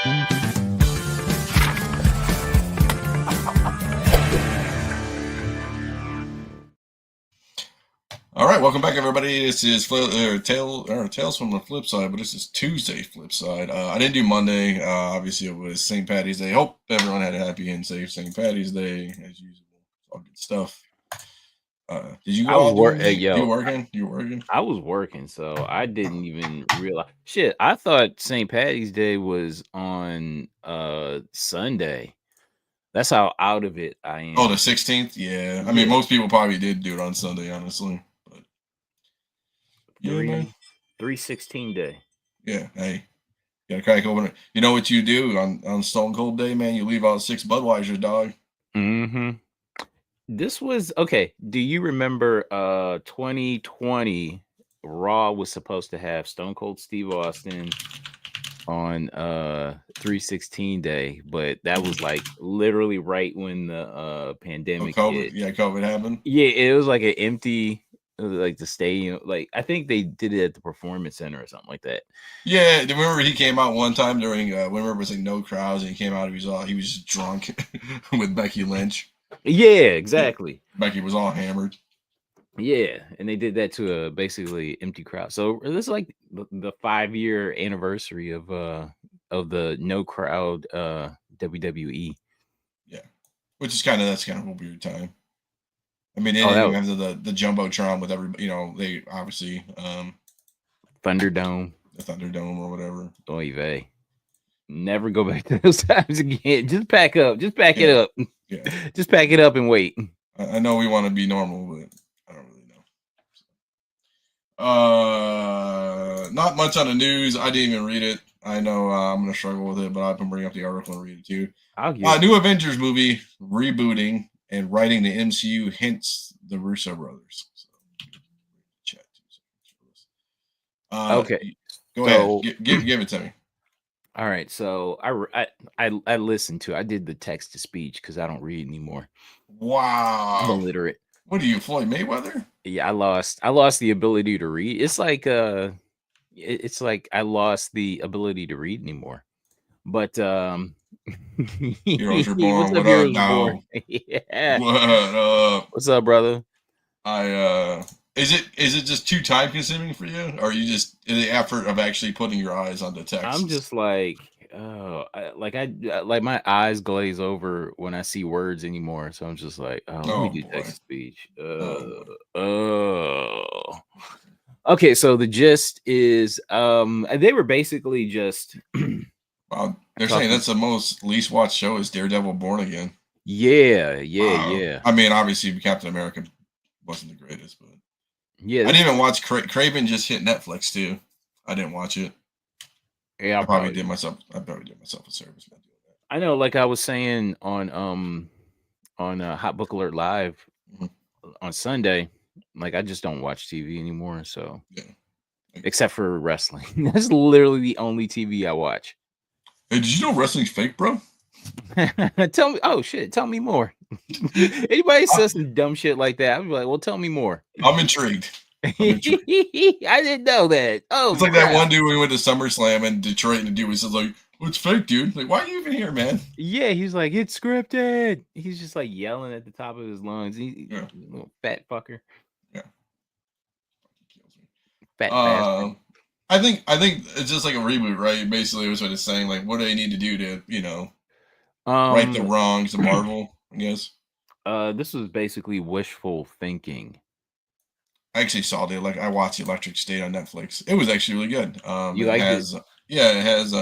All right, welcome back, everybody. This is Tales from the Flip Side, but this is Tuesday Flip Side. I didn't do Monday. Obviously, it was St. Patty's Day. Hope everyone had a happy and safe St. Patty's Day, as usual. All good stuff. Did you I go was out do work. anything? You Yo, working? You working? I was working, so I didn't even realize. Shit, I thought St. Patty's Day was on Sunday. That's how out of it I Oh, the am. 16th? Yeah. I mean, Yeah, most people probably did do it on Sunday, honestly. But yeah, man. 3/16 day. Yeah, hey. Gotta crack open it. You know what you do on Stone Cold Day, man? You leave out 6 Budweisers, dog. Mm-hmm. This was okay. Do you remember 2020 Raw was supposed to have Stone Cold Steve Austin on 3/16 day, but that was like literally right when the Oh, pandemic COVID. hit. Yeah, COVID happened. Yeah, it was like an empty like the stadium. Like I think they did it at the performance center or something like that. Yeah, remember he came out one time during remember it was like no crowds and he came out, he was just drunk with Becky Lynch. Yeah, Yeah, exactly. Becky was all hammered. Yeah, and they did that to a basically empty crowd. So this is like the 5-year anniversary of the no crowd WWE. Yeah, which is that's kind of a weird time. I mean, they Oh, didn't that even was have the jumbotron with everybody. They obviously Thunderdome. the Thunderdome or whatever. Oy vey. Never go back to those times again. Just pack up. Just pack it Yeah, up. yeah. Just pack it up and wait. I know we want to be normal, but I don't really know. Not much on the news. I didn't even read it. I know I'm gonna struggle with it, but I can bring up the article and read it too. I'll give New Avengers movie rebooting and writing the MCU hints the Russo brothers. So, chat okay. go ahead. So Give it to me. all right. So I listened to I did the text to speech because I don't read anymore. I'm Wow. illiterate. What are you, Floyd Mayweather? Yeah, I lost the ability to read. It's like I lost the ability to read anymore. But Heroes are what's born. up, What up, heroes born? dog? Yeah. What up? What's up, brother? I is it just too time consuming for you? Or are you just in the effort of actually putting your eyes on the I'm texts? just like, oh, like my eyes glaze over when I see words anymore. So I'm just like, oh, let me Oh do text boy. to speech. Oh boy. Oh. Okay, so the gist is, they were basically just Wow. They're saying talking. that's the most least watched show is Daredevil Born Again. Yeah, yeah, Wow. yeah, I mean, obviously Captain America wasn't the greatest, but yeah. I This didn't even is watch Craven just hit Netflix too. I didn't watch it. yeah. I probably did myself a service by doing I know, like I was saying on Hot Book Alert Live that. Mhm. on Sunday, like I just don't watch TV anymore. So Yeah. Like, except for wrestling, that's literally the only TV I watch. hey, did you know wrestling's fake, bro? Tell me, oh shit, tell me more. Anybody I, says some dumb shit like that, I'd be like, well, tell me more. I'm intrigued. I'm intrigued. I didn't know that. It's Oh like that one crap. dude when we went to SummerSlam in Detroit, and the dude was just like, "Oh, it's fake, dude." Like, why are you even here, man? Yeah, he's like, it's scripted. He's just like yelling at the top of his lungs. He Yeah, little fat fucker. yeah. He kills me. Fat bastard. Um, I think it's just like a reboot, right? Basically, was what it's saying. Like, what do they need to do to right the Um wrongs of Marvel? I guess. this was basically wishful thinking. I actually saw I watched the Electric State on Netflix. It was actually really good. You liked it? It has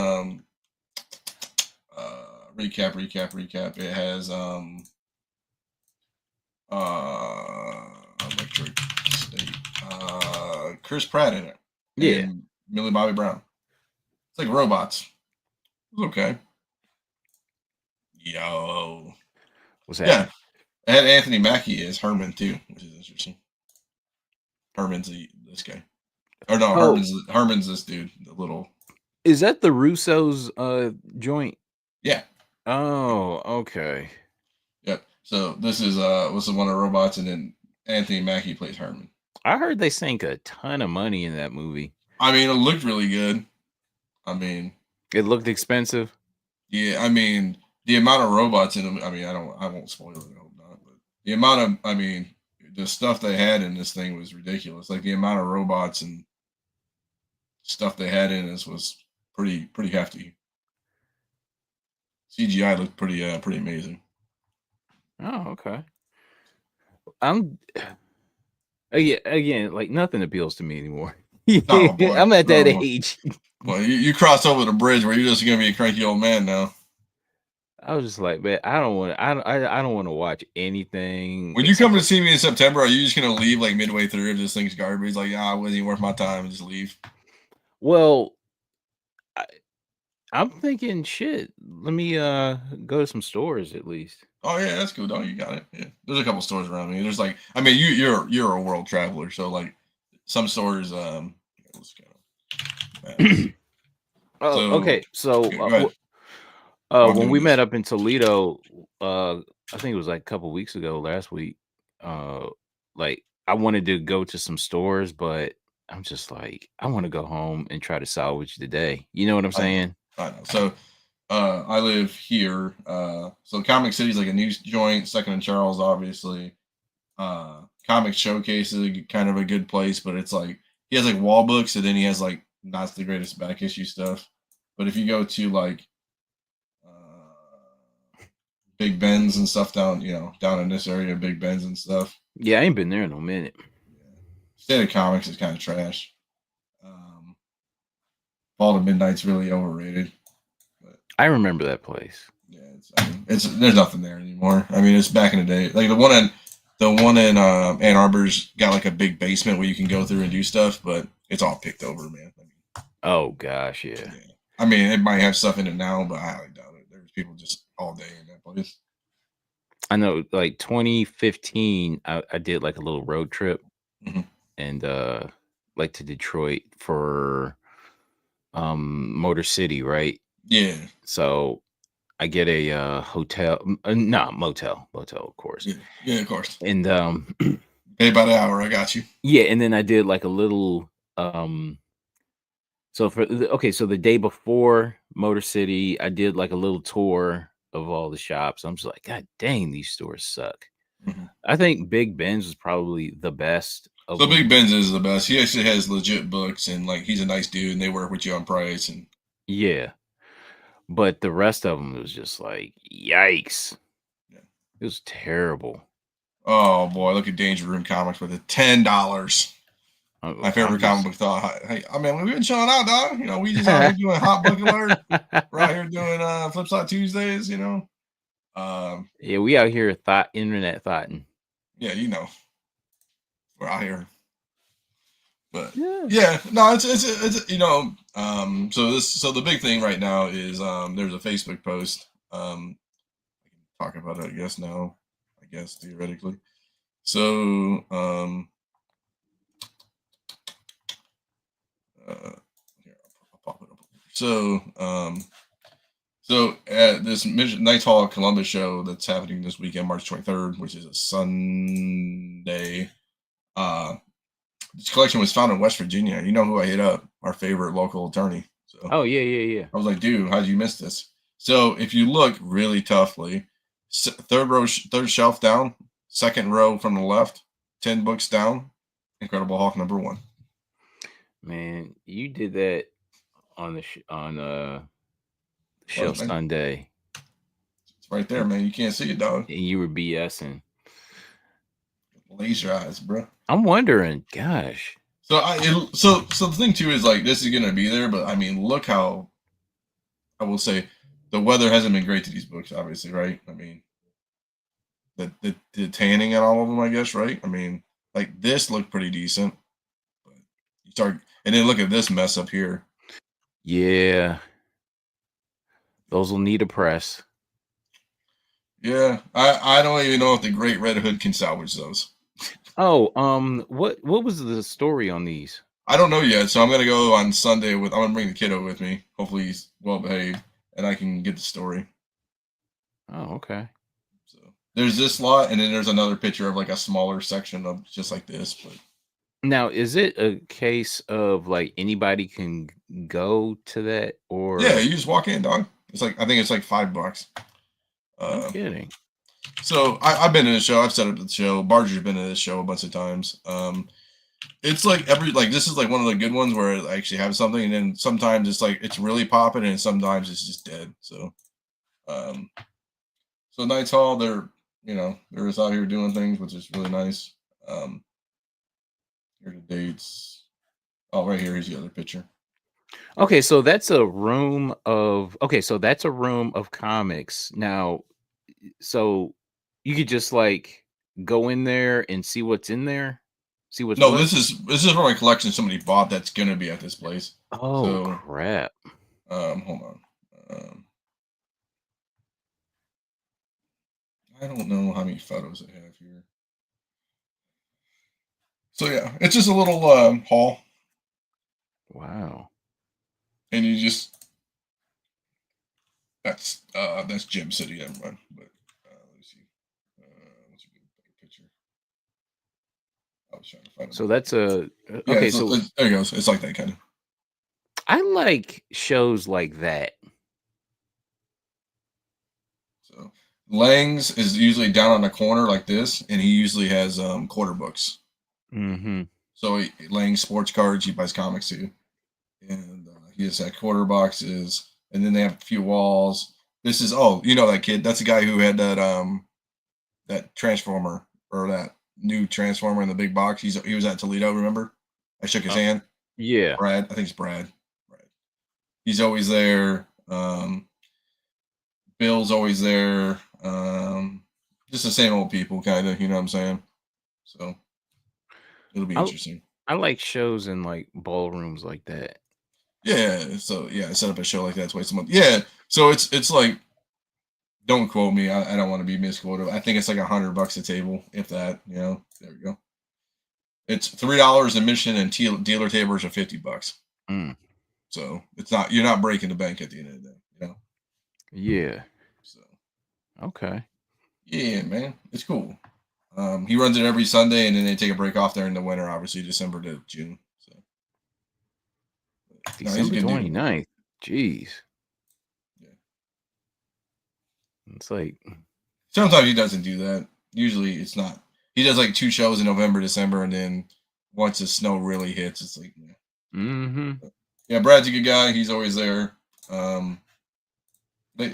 recap. It has Electric State. Chris Pratt in it Yeah. and Millie Bobby Brown. It's like robots. It was okay. Yo. What's Yeah. happening? It had Anthony Mackie as Herman too, which is interesting. This guy. Or no, Oh, Herman's this dude. The little is that the Russo's joint? yeah. Oh, okay. Yep. So this is one of the robots, and then Anthony Mackie plays Herman. I heard they sank a ton of money in that movie. I mean, it looked really good. I mean, It looked expensive. Yeah, I mean the amount of robots in them. I mean, I won't spoil it. I hope not. But the amount of, I mean, the stuff they had in this thing was ridiculous. Like the amount of robots and stuff they had in this was pretty hefty. CGI looked pretty amazing. Oh, okay. I'm again, like nothing appeals to me anymore. Oh boy, I'm at that oh boy. age. Well, you cross over the bridge where you're just gonna be a cranky old man now. I was just like, man, I don't want. I don't want to watch anything When you except come to for. see me in September, are you just gonna leave like midway through if this thing's garbage? Like, ah, it wasn't even worth my time, and just leave. Well, I, I'm thinking, shit. Let me go to some stores at least. Oh yeah, that's cool. Dog, you got it. Yeah, there's a couple stores around me. There's like, I mean, you're a world traveler, so like some stores, let's go maps. Oh, So okay. So, okay, go ahead. While I'm when doing we met this. up in Toledo, I think it was like a couple weeks ago, last week. Uh, like I wanted to go to some stores, but I'm just like, I want to go home and try to salvage the day. You know what I'm I know, saying? I know. So I live here. So Comic City's like a news joint, Second and Charles, obviously. Comic Showcase is kind of a good place, but it's like he has like wall books, and then he has like not the greatest back issue stuff. But if you go to like Big Ben's and stuff down, down in this area, Big Ben's and stuff. Yeah, I ain't been there in a minute. Yeah. State of Comics is kind of trash. Fall to Midnight's really overrated. But I remember that place. yeah, I mean, it's there's nothing there anymore. I mean, it's back in the day. Like the one in Ann Arbor's got like a big basement where you can go through and do stuff, but it's all picked over, man. I mean, Oh gosh, yeah. yeah. I mean, it might have stuff in it now, but I highly doubt it. There's people just all day in that place. I know, like 2015, I did like a little road trip Hmm. and like to Detroit for Motor City, right? Yeah, So I get a hotel, no, motel, of course. yeah, yeah. Of course. And Pay by the hour. I got you. yeah, and then I did like a little so okay, so the day before Motor City, I did like a little tour of all the shops. I'm just like, God dang, these stores suck. Hmm. I think Big Ben's was probably the best of So Big them. Ben's is the best. He actually has legit books, and like he's a nice dude, and they work with you on price. And Yeah, but the rest of them was just like, yikes. yeah. It was terrible. Oh boy, look at Danger Room Comics with it, $10. My I'm favorite comic just book thought. Hey, I mean, we've been chilling out, dog. We just out here doing hot book alert. We're out here doing Flipside Tuesdays. Yeah, we out here thought internet thoughting. Yeah, we're out here. But Yeah. yeah, no, it's so the big thing right now is there's a Facebook post. I can talk about it, I guess now. I guess theoretically. So here, I'll pop it up. So at this Knights Hall Columbus show that's happening this weekend, March 23rd, which is a Sunday. Uh, this collection was found in West Virginia. You know who I hit up? Our favorite local attorney. So Oh yeah. I was like, dude, how'd you miss this? So if you look really toughly, third row, third shelf down, second row from the left, 10 books down, Incredible Hulk #1. Man, you did that on show Was, man. Sunday, It's right there, and, man. You can't see it, dog. and you were BSing. Laser eyes, bro. I'm wondering, gosh. So the thing too is like this is gonna be there, but I mean, look how I will say the weather hasn't been great to these books, obviously, right? I mean, the tanning and all of them, I guess, right? I mean, like this looked pretty decent, but you start and then look at this mess up here. Yeah, those will need a press. Yeah, I don't even know if the Great Red Hood can salvage those. Oh, what was the story on these? I don't know yet, so I'm gonna go on Sunday with. I'm gonna bring the kiddo with me. Hopefully he's well behaved, and I can get the story. Oh, okay. So there's this lot, and then there's another picture of like a smaller section of just like this. But Now, is it a case of like anybody can go to that, yeah, or you just walk in, dog. It's like, I think it's like $5. No kidding. So I've been to the show. I've set up the show. Barger's been to this show a bunch of times. It's like this is like one of the good ones where I actually have something, and then sometimes it's like it's really popping, and sometimes it's just dead. So, so Knights Hall, they're they're just out here doing things, which is really nice. Here are the dates. Oh, right here. Here's the other picture. Okay, so that's a room of comics. Now, so you could just like go in there and see what's in there, see what's No, what. this is from a collection somebody bought that's gonna be at this place. Oh So, crap! hold on. I don't know how many photos I have here. So yeah, it's just a little hall, Wow. and you just that's Gem City, everyone. But let me see. What's a better picture? I was trying to find a So better that's picture. Yeah, okay. So there it goes. It's like that kind of. I like shows like that. So Lang's is usually down on the corner like this, and he usually has quarter books. Mm-hmm. So Lang's sports cards, he buys comics too, and he has that quarter boxes, and then they have a few walls. This is that kid. That's the guy who had that transformer or that new transformer in the big box. He was at Toledo. Remember? I shook his hand. Yeah. Brad, I think it's Brad. Brad. He's always there. Bill's always there. Just the same old people, kind of. You know what I'm saying? So it'll be I interesting. I like shows in like ballrooms like that. Yeah. So yeah, I set up a show like that twice a month. Yeah. So it's like, don't quote me. I don't want to be misquoted. I think it's like $100 a table, if that. There we go. It's $3 admission, and dealer tables are $50. Mm. So you're not breaking the bank at the end of the day. Yeah. So Okay. yeah, man, it's cool. He runs it every Sunday, and then they take a break off there in the winter, obviously December to June. So no, he's a December good dude, man. 29th. Jeez. Yeah. It's like Sometimes he doesn't do that. Usually, it's not. He does like 2 shows in November, December, and then once the snow really hits, it's like, yeah. mm-hmm. Yeah, Brad's a good guy. He's always there.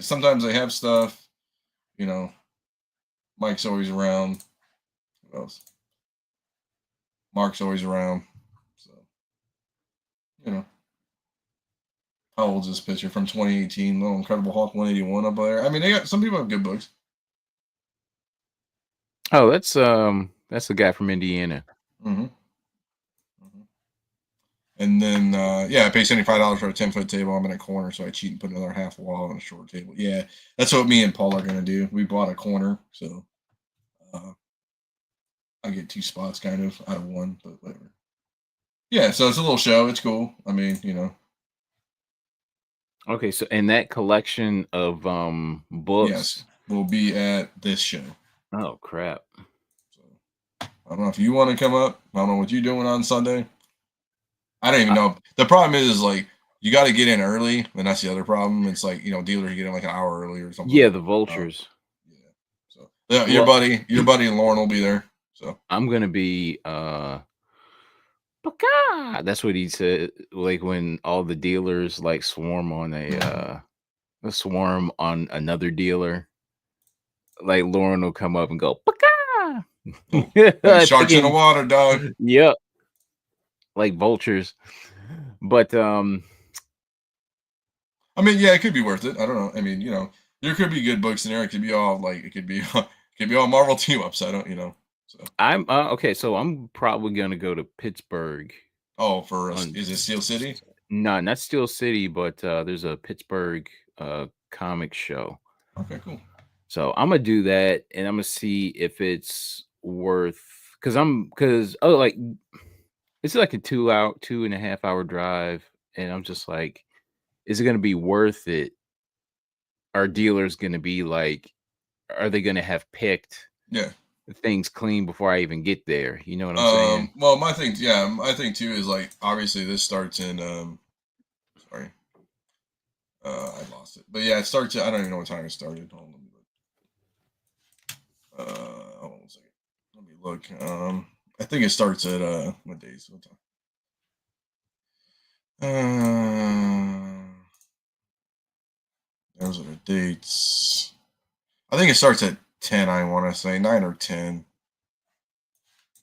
Sometimes they have stuff. Mike's always around. What else? Mark's always around. So, you know, how old's this picture from 2018? Little Incredible Hulk 181 up there. I mean, some people have good books. Oh, that's the guy from Indiana. Mm-hmm. Mm-hmm. And then, I pay $75 for a 10-foot table. I'm in a corner, so I cheat and put another half wall on a short table. Yeah, that's what me and Paul are gonna do. We bought a corner, so I get 2 spots kind of out of 1, but whatever. Yeah, so it's a little show. It's cool. I mean, Okay, so and that collection of books. yes, we'll be at this show. Oh crap. So I don't know if you want to come up. I don't know what you're doing on Sunday. I don't even know. The problem is like you got to get in early, and that's the other problem. It's like dealers get in like an hour early or something. Yeah, the vultures. Yeah. So your buddy Lauren will be there. So I'm gonna be Paka! That's what he said. Like when all the dealers like swarm on a swarm on another dealer. Like Lauren will come up and go Paka! like sharks in the water, dog. Yep. Like vultures. But I mean, yeah, it could be worth it. I don't know. I mean, there could be good books in there. It could be all like it could be all Marvel team ups. I don't, So I'm okay. So I'm probably gonna go to Pittsburgh. Is it Steel City? No, not Steel City, but there's a Pittsburgh comic show. Okay, cool. So I'm gonna do that, and I'm gonna see if it's worth because like it's like a 2.5 hour drive, and I'm just like, is it gonna be worth it? Our dealers gonna be like, are they gonna have picked things clean before I even get there? You know what I'm saying? Well, my thing too is like obviously this starts in sorry. I lost lost it. But yeah, it starts. I don't even know what time it started. Hold on, let me look. Hold on 1 second. Let me look. I think it starts at what days? What time? Those are the dates. I think it starts at 10. I want to say 9 or 10.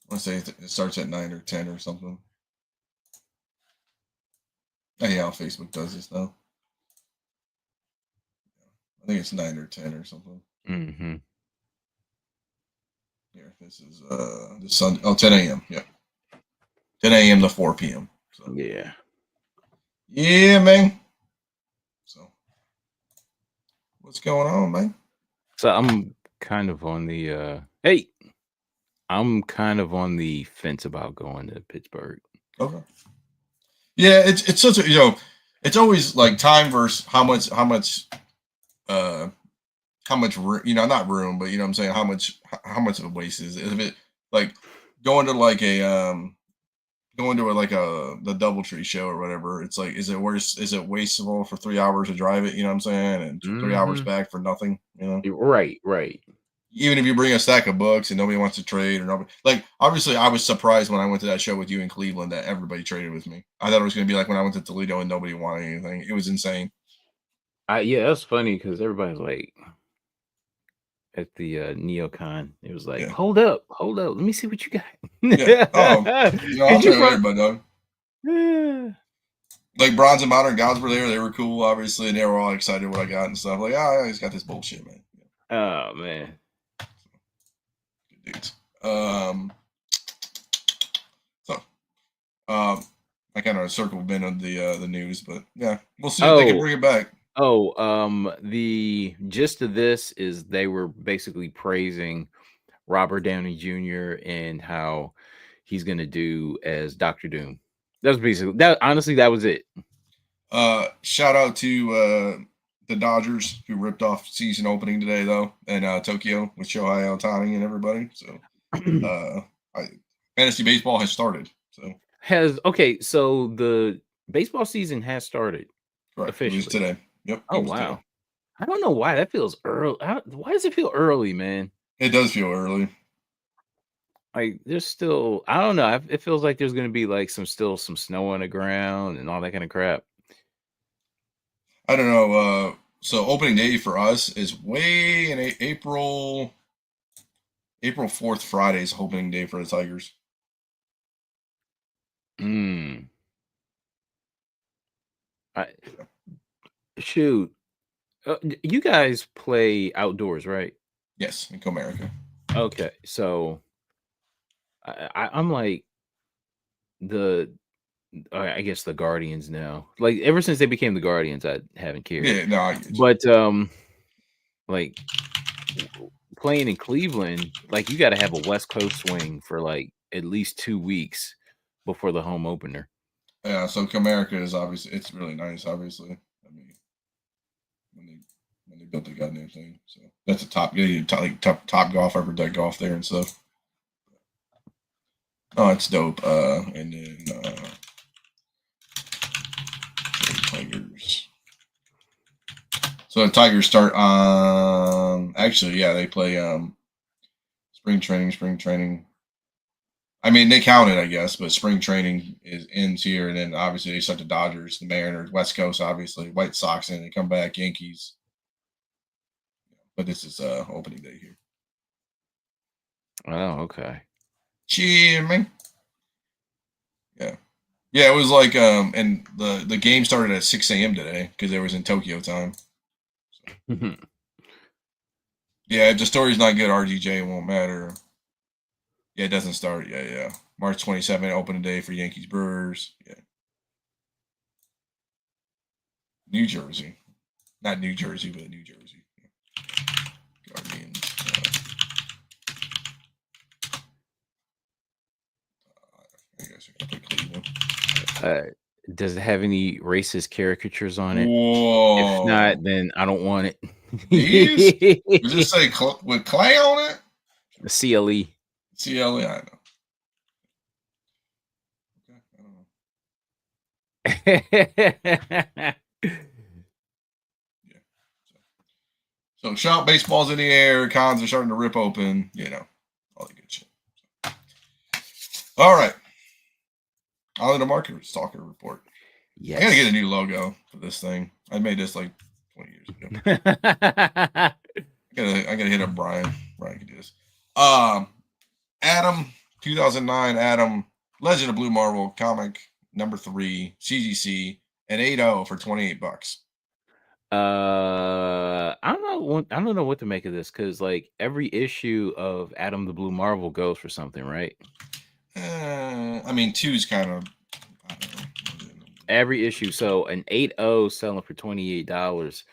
I want to say it starts at 9 or 10 or something. Oh, yeah, Facebook does this now. I think it's 9 or 10 or something. Mm-hmm. Here, this is the Sunday. Oh, 10 a.m. Yeah, 10 a.m. to 4 p.m. So Yeah. yeah, man. So what's going on, man? So I'm kind of on the I'm kind of on the fence about going to Pittsburgh. Okay. Yeah, it's such a it's always like time versus uh not room, but you know what I'm saying, how much of a waste is it? If it like going to like a going to like a the DoubleTree show or whatever, it's like, is it wasteful for 3 hours to drive it, you know what I'm saying? And 3 hours Mm-hmm. back for nothing, you know? Right, right. Even if you bring a stack of books and nobody wants to trade or nobody, like, obviously I was surprised when I went to that show with you in Cleveland that everybody traded with me. I thought it was gonna be like when I went to Toledo and nobody wanted anything. It was insane. Yeah, that's funny because everybody's like at the neocon. It was like, Yeah. hold up, let me see what you got. Yeah. Oh, I'll Because you trade with brought everybody, dog. yeah. Like Bronze and Modern Gods were there. They were cool, obviously, and they were all excited what I got and stuff. Like, I just got this bullshit, man. Oh man. Good dudes. So, I kind of circled bin on the news, but yeah, we'll see if they can Oh, bring it back. the gist of this is they were basically praising Robert Downey Jr. and how he's gonna do as Doctor Doom. That was basically that. Honestly, that was it. Shout out to the Dodgers who ripped off season opening today, though, in Tokyo with Shohei Ohtani and everybody. So, uh, fantasy baseball has started. So, Okay, so the baseball season has started correct. It was officially. today. Yep, it Oh was today. wow. I don't know why that feels early. Why does it feel early, man? It does feel early. Like there's still, I don't know. It feels like there's gonna be like some snow on the ground and all that kind of crap. I don't know. So opening day for us is way in April. April 4th, Friday is opening day for the Tigers. Mm. I shoot. You guys play outdoors, right? Yes, in Comerica. Okay, so I'm like the I guess the Guardians now. Like ever since they became the Guardians, I haven't cared. Yeah, no, I get you. But like playing in Cleveland, like you got to have a West Coast swing for like at least 2 weeks before the home opener. Yeah, so Comerica is obviously, it's really nice. Obviously, I mean, when they when they built the goddamn thing, so that's a top, yeah, like top golf, upper deck golf there and stuff. Oh, it's dope. And then Tigers. So the Tigers start actually, yeah, they play spring training, spring training. I mean, they count it, I guess, but spring training ends here, and then obviously they start the Dodgers, the Mariners, West Coast, obviously, White Sox, and they come back, Yankees. But this is opening day here. Oh, okay. Cheer, man. Yeah, yeah. It was like and the game started at 6 a.m. today because it was in Tokyo time. Yeah, if the story's not good, RDJ won't matter. Yeah, it doesn't start. Yeah, yeah. March 27th, opening day for Yankees Brewers. Yeah, New Jersey, not New Jersey, but New Jersey. Guardians. I guess I gotta put Cleveland. uh, does it have any racist caricatures on it? If not, Whoa. then I don't want These? Does it it. say with clay on it? CLE. CLE, I know. Okay, I don't know. Yeah. So shop baseballs in the air, cons are starting to rip open, all the good shit. All right. On to the market Stalker report. Yes. I gotta get a new logo for this thing. I made this like 20 years ago. I gotta hit up Brian. Brian can do this. Adam, 2009 Adam, Legend of Blue Marvel comic number 3, CGC, and 8.0 for $28. I don't know what to make of this, because like every issue of Adam the Blue Marvel goes for something, right? I mean, 2 is kind of, I don't know. Every issue. So an 8.0 selling for $28.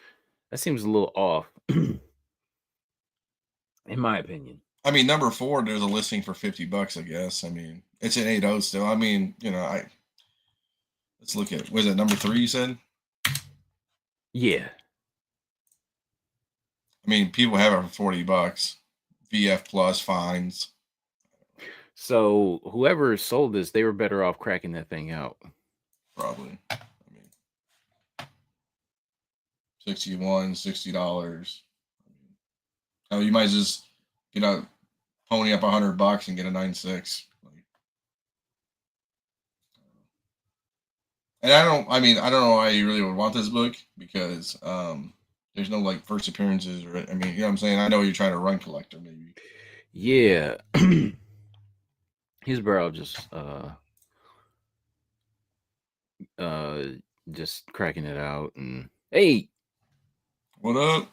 That seems a little off, in my opinion. I mean, number 4, there's a listing for $50, I guess. I mean, it's an 8.0 still. I mean, let's look at, was it number 3 you said? Yeah. I mean, people have it for $40. VF plus fines. So whoever sold this, they were better off cracking that thing out. Probably. I mean, $60. Oh, you might just pony up $100 and get a 9.6. And I don't know why you really would want this book, because there's no like first appearances, or I mean, you know what I'm saying? I know you're trying to run collector, maybe. Yeah. His barrel just cracking it out. And hey, What up?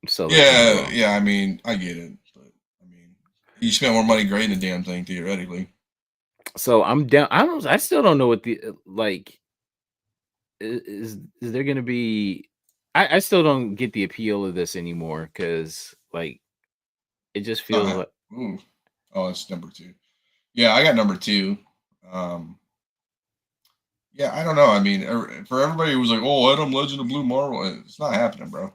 So yeah. I mean, I get it, but I mean, you spent more money grading the damn thing theoretically. So I'm down. I still don't know what the like. Is there going to be? I still don't get the appeal of this anymore, because like it just feels like. Ooh. Oh, it's number 2. Yeah, I got number 2. Yeah, I don't know. I mean, for everybody who was like, "Oh, Adam Legend of Blue Marvel," it's not happening, bro.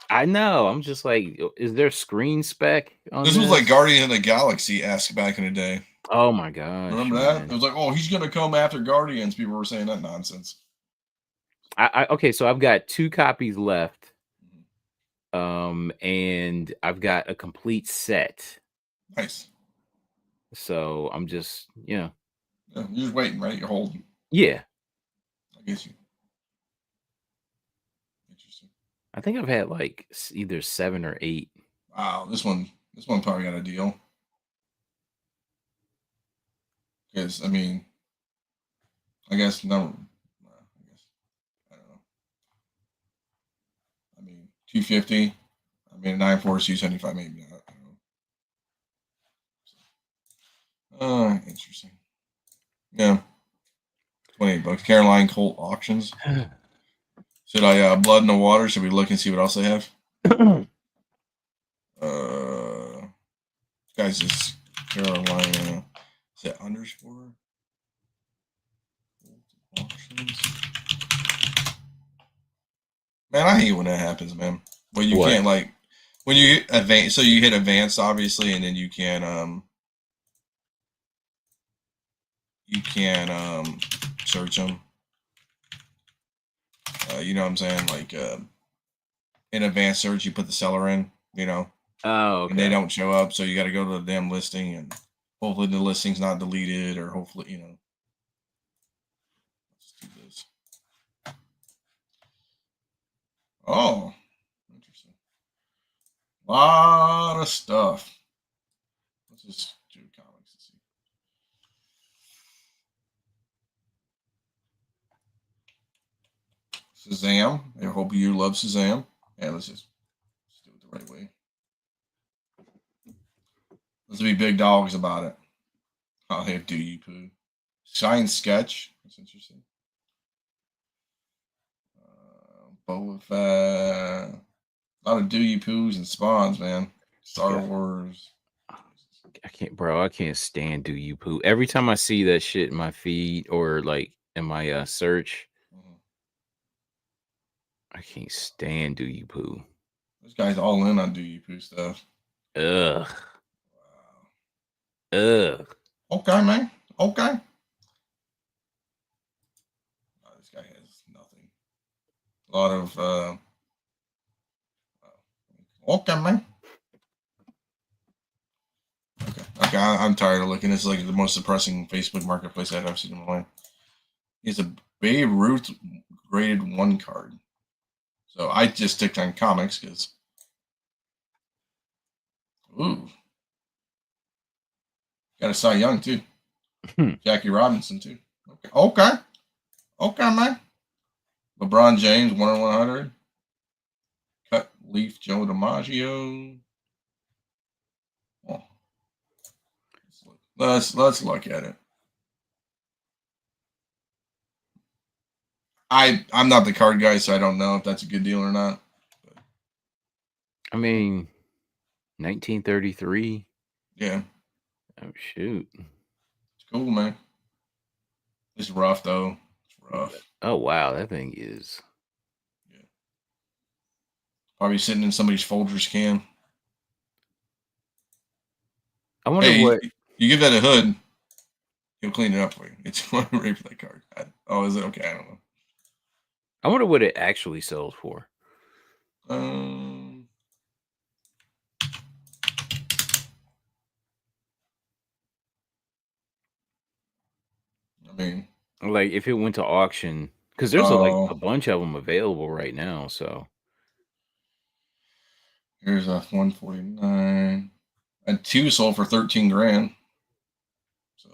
I know. I'm just like, is there screen spec on This was like Guardian of the Galaxy-esque back in the day. Oh my gosh. Remember that? It was like, oh, he's gonna come after Guardians. People were saying that nonsense. Okay, so I've got 2 copies left. And I've got a complete set. Nice. So I'm just, Yeah, you're just waiting, right? You're holding. Yeah. I guess you. Interesting. I think I've had like either 7 or 8. Wow, this one probably got a deal. Because I mean, I guess no. I don't know. I mean, 250. I mean, 9.4 275 maybe not. I don't know. Interesting. Yeah. $28. Caroline Colt Auctions. Should I blood in the water? Should we look and see what else they have? Guys, just Carolina. Is it underscore? Auctions. Man, I hate when that happens, man. When you can't like when you advance. So you hit advanced, obviously, and then you can search them. You know what I'm saying? Like in advanced search, you put the seller in. Oh, okay. And they don't show up, so you got to go to the damn listing, and hopefully the listing's not deleted, or hopefully Let's do this. Oh, interesting. A lot of stuff. Let's just do comics and see. Shazam. I hope you love Shazam. Yeah, let's do it the right way. Let's be big dogs about it. Oh, they have Do You Poo. Shine Sketch. That's interesting. Boba Fett. A lot of Do You Poos and Spawns, man. Star Wars. I can't stand Do You Poo. Every time I see that shit in my feed or like in my search, I can't stand Do You Poo. This guy's all in on Do You Poo stuff. Ugh. Wow. Ugh. Okay, man. Okay. Oh, this guy has nothing. A lot of Okay, man. Okay. I'm tired of looking. This is like the most depressing Facebook Marketplace I've ever seen in my life. It's a Babe Ruth graded 1 card. So I just sticked on comics because, ooh, got a Cy Young too. Jackie Robinson too. Okay, man. LeBron James 1/100. Cut Leaf Joe DiMaggio. Oh, let's look at it. I'm not the card guy, so I don't know if that's a good deal or not. I mean, 1933. Yeah, Oh shoot. it's cool, man. It's rough though. It's rough. Oh wow, that thing is. Yeah. Probably sitting in somebody's Folgers can. I wonder Hey, what. you give that a hood, he'll clean it up for you. It's ready for that card. Is it okay? I don't know. I wonder what it actually sells for. Um, I mean, Like if it went to auction, because there's like a bunch of them available right now. So here's a 149, and 2 sold for 13 grand. So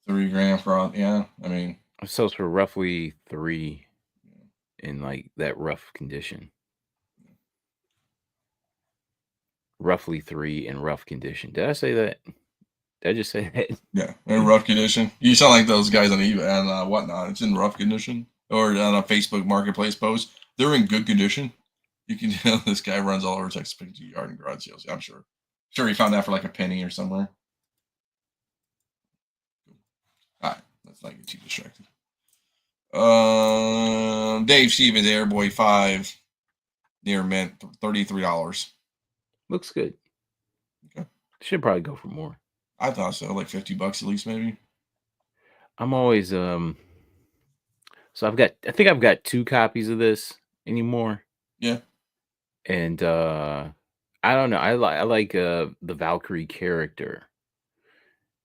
3 grand for all. Yeah, I mean, it sells for roughly 3 in like that rough condition. Roughly 3 in rough condition. Did I say that? Did I just say that? yeah, in rough condition. You sound like those guys on eBay and whatnot. It's in rough condition, or on a Facebook Marketplace post. They're in good condition. You can tell this guy runs all over Texas Picture Yard and garage sales. I'm sure. Sure, he found that for like a penny or somewhere. All right, let's not get too distracted. Dave Stevens Airboy 5 near mint $33. Looks good. Okay. Should probably go for more. I thought so, like $50 at least, maybe. I'm always so I think I've got 2 copies of this anymore. Yeah. And I don't know. I like the Valkyrie character,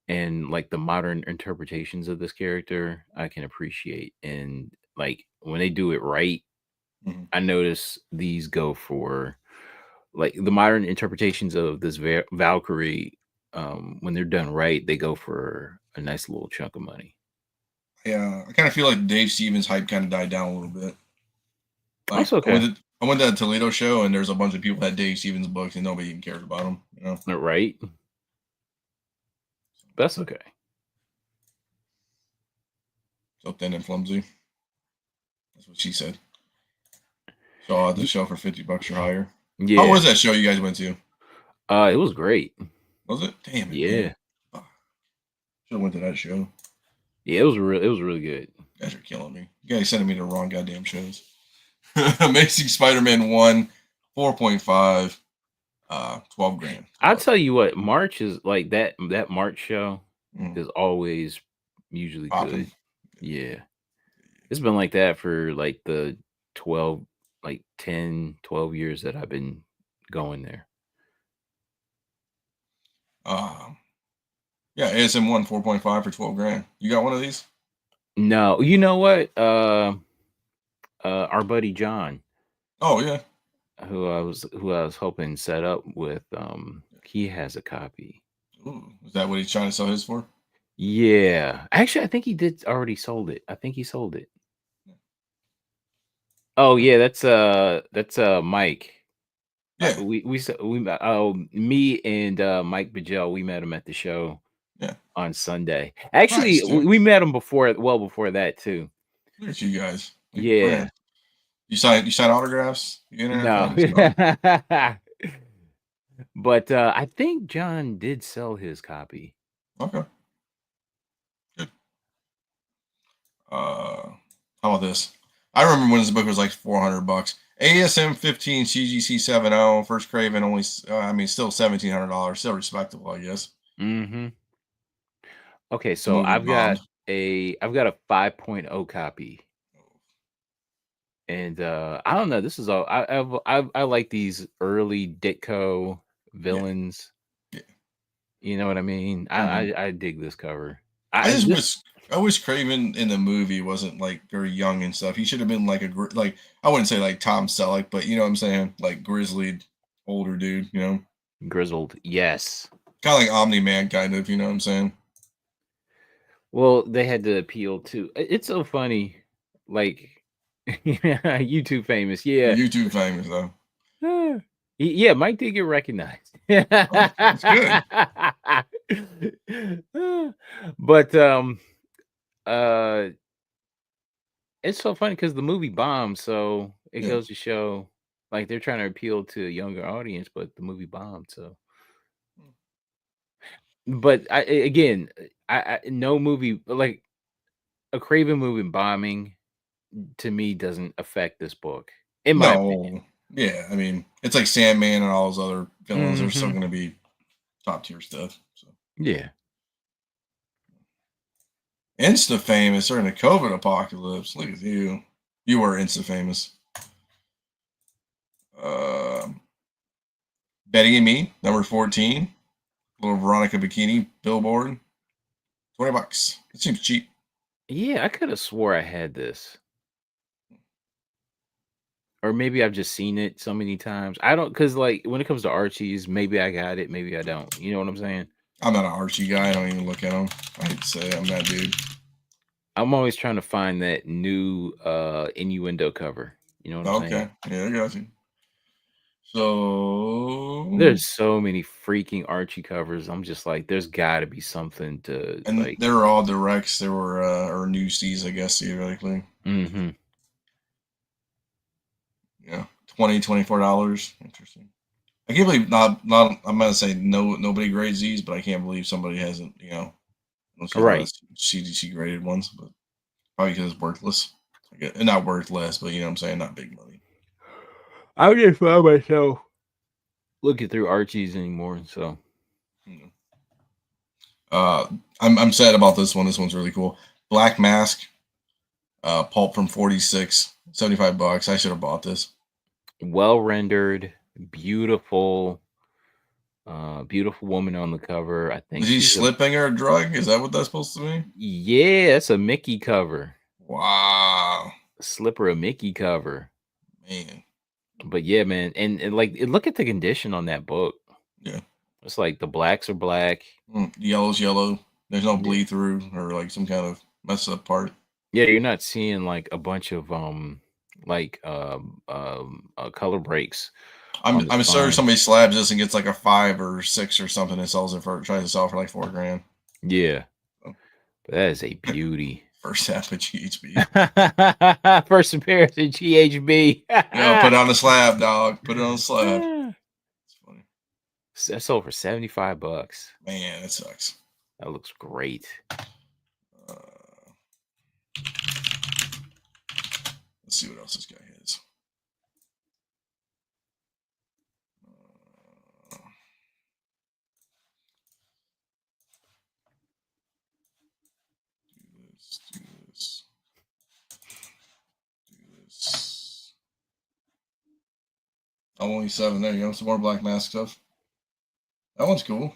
and like the modern interpretations of this character I can appreciate. And like when they do it right, Mhm. I notice these go for like the modern interpretations of this Valkyrie. When they're done right, they go for a nice little chunk of money. Yeah, I kind of feel like Dave Stevens hype kind of died down a little bit. Like That's okay. I went to the Toledo show and there's a bunch of people that had Dave Stevens books and nobody even cared about them. You know. Right? That's okay. So thin and flimsy. That's what she said. Saw at the show for $50 or higher. Yeah. How was that show you guys went to? It was great. Was it? Damn it, Yeah. man. Should have went to that show. Yeah, it was really good. You guys are killing me. You guys sending me the wrong goddamn shows. Amazing Spider-Man 1, 4.5, 12 grand. I'll tell you what, March is like that March show Mm. is always usually Popping. good. Yeah. It's been like that for like the 12, like 10, 12 years that I've been going there. Yeah, ASM 1, 4.5 for 12 grand. You got one of these? No, you know what? Our buddy John, Oh, yeah. who I was hoping set up with, he has a copy. Ooh, is that what he's trying to sell his for? Yeah. Actually, I think he did already sold it. I think he sold it. Oh yeah, that's Mike. Yeah. We met, me and Mike Bajel, we met him at the show Yeah. on Sunday. Actually, Nice, dude. we met him before that too. Look at you guys. Like Yeah. friends. You sign autographs? You No. friends? No. But I think John did sell his copy. Okay. Good. How about this? I remember when this book was like $400. ASM 15 CGC 70 First Craven only still $1,700, still respectable, I guess. Mm-hmm. Okay, so I've got a 5.0 copy. And I don't know. This is all I like these early Ditko Yeah. villains. Yeah. You know what I mean? Mhm. I dig this cover. I just This wish Craven in the movie wasn't like very young and stuff. He should have been like like I wouldn't say like Tom Selleck, but you know what I'm saying, like grizzly older dude. You know, grizzled, yes. kind of like Omni Man, kind of. You know what I'm saying? Well, they had to appeal to. It's so funny, like YouTube famous, yeah. YouTube famous though. Yeah, Mike did get recognized. Oh, that's good. But uh it's so funny because the movie bombed, so it Yeah. goes to show like they're trying to appeal to a younger audience, but the movie bombed. So, but again, I no movie like a Craven movie bombing to me doesn't affect this book, in my opinion. No. Yeah. I mean, it's like Sandman and all those other villains. They're still Hmm. going to be top tier stuff. So. Yeah. Insta famous during the COVID apocalypse. Look at you. You were insta famous. Um, Betty and Me, number 14. Little Veronica bikini billboard. $20. It seems cheap. Yeah, I could have swore I had this. Or maybe I've just seen it so many times. I don't because like when it comes to Archie's, maybe I got it, maybe I don't. You know what I'm saying? I'm not an Archie guy. I don't even look at them. I hate to say it, I'm that dude. I'm always trying to find that new innuendo cover. You know what I'm saying? Okay. Yeah, I got you. So, There's so many freaking Archie covers. I'm just like, there's got to be something to and like. they were all directs. They were, or new C's, I guess, theoretically. Hmm. Yeah. $24. Interesting. I can't believe not. I'm gonna say nobody grades these, but I can't believe somebody hasn't. Unless you Right. notice CDC graded ones, but probably because it's worthless. I guess, not worthless, but you know what I'm saying, not big money. I just find myself looking through Archie's anymore. So You know. Uh, I'm sad about this one. This one's really cool. Black Mask, pulp from 46, $75. I should have bought this. well rendered, beautiful, beautiful woman on the cover. I think Is he she's a slipping or a drug? Is that what that's supposed to be? yeah, it's a Mickey cover. Wow, Slipper a Mickey cover. man. But yeah, man, and like look at the condition on that book. Yeah. It's like the blacks are black. Yellow's yellow. There's no Yeah. bleed through or like some kind of messed up part. Yeah, you're not seeing like a bunch of color breaks on the I'm sure spine. somebody slabs this and gets like a 5 or 6 or something and sells it for tries to sell it for like 4 grand. Yeah. So, But that is a beauty. first half of GHB. First appearance in GHB. Put it on the slab, dog. Put it on the slab. It's funny. That's over $75. Man, it sucks. That looks great. Uh, let's see what else this guy has. Uh, do this, do this, do this. I'm only 7. There you go. Some more Black Mask stuff. That one's cool.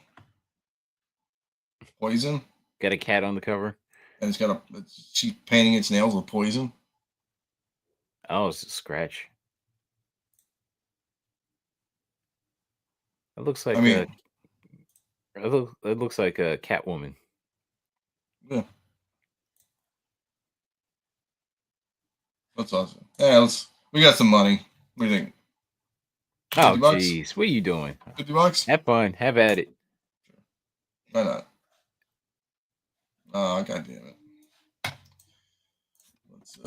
Poison. Got a cat on the cover. And it's got she's painting its nails with poison. Oh, it's a scratch. It looks I like a mean, it looks like a Catwoman. yeah, that's awesome. Yeah, we got some money. What do you think? Oh, 50 bucks? jeez. What are you doing? 50 bucks? Have fun. Have at it. Why not? Oh, god damn it. Let's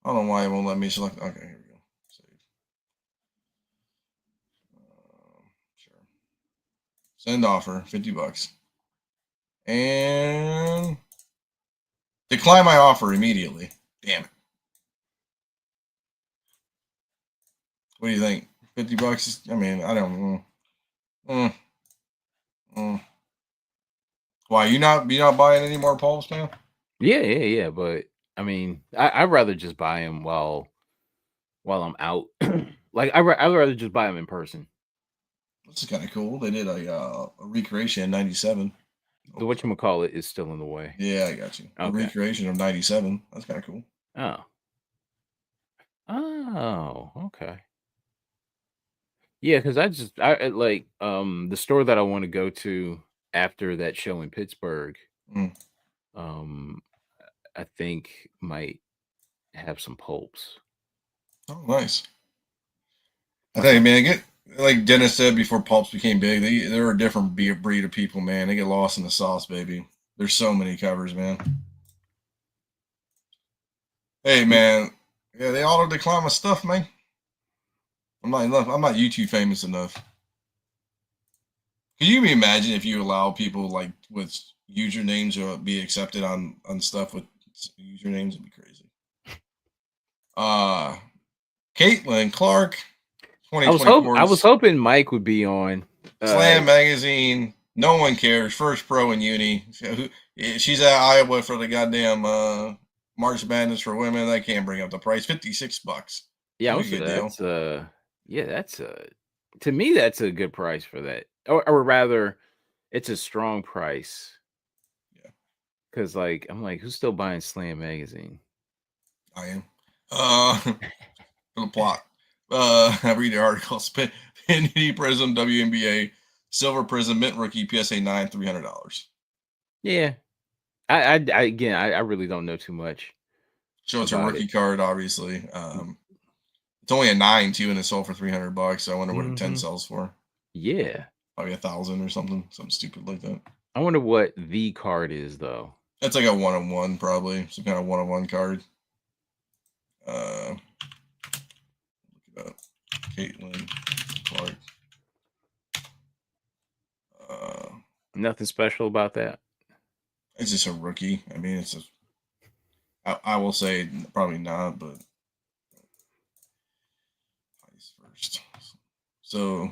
I don't know why it won't let me select. Okay, here we go. Save. Sure. Send offer, 50 bucks. And decline my offer immediately. Damn it. What do you think? 50 bucks? I mean, I don't know. Mm, mm. Why you not buying any more pulps, man? Yeah, yeah, yeah. But I mean, I'd rather just buy them while I'm out. Like I'd rather just buy them in person. This is kind of cool. They did a recreation in '97. The Oh, sorry. whatchamacallit is still in the way. Yeah, I got you. A Okay. recreation of '97. That's kind of cool. Oh. Oh, okay. Yeah, because like the store that I want to go to after that show in Pittsburgh, Mm. um, I think might have some pulps. Oh, nice. I That's think, what man, get like Dennis said before pulps became big. They're a different breed of people, man. They get lost in the sauce, baby. There's so many covers, man. Hey, man, yeah, they auto decline my stuff, man. I'm not enough. I'm not YouTube famous enough. Can you imagine if you allow people like with usernames to be accepted on stuff with usernames? It'd be crazy. Uh, Caitlin Clark, I 2024 was hoping Mike would be on. Slam Magazine. No one cares. First pro in uni. She's at Iowa for the goddamn March Madness for women. I can't bring up the price. $56. Yeah, Like a good deal. that's to me that's a good price for that. Or rather, it's a strong price. Yeah, Cause like I'm like, who's still buying Slam magazine? I am. For the plot. I read the article. Panini Prism WNBA Silver Prism Mint Rookie PSA 9 $300. Yeah. I really don't know too much So it's a about it. rookie card, obviously. It's only a 9 too, and it sold for $300. So I wonder what a 10 Mhm. sells for. Yeah. Probably 1,000 or something stupid like that. I wonder what the card is though. It's like a 1-on-1, probably some kind of 1-on-1 card. Look it up. Caitlin Clark. Nothing special about that. It's just a rookie. I mean, I will say probably not, but price first. So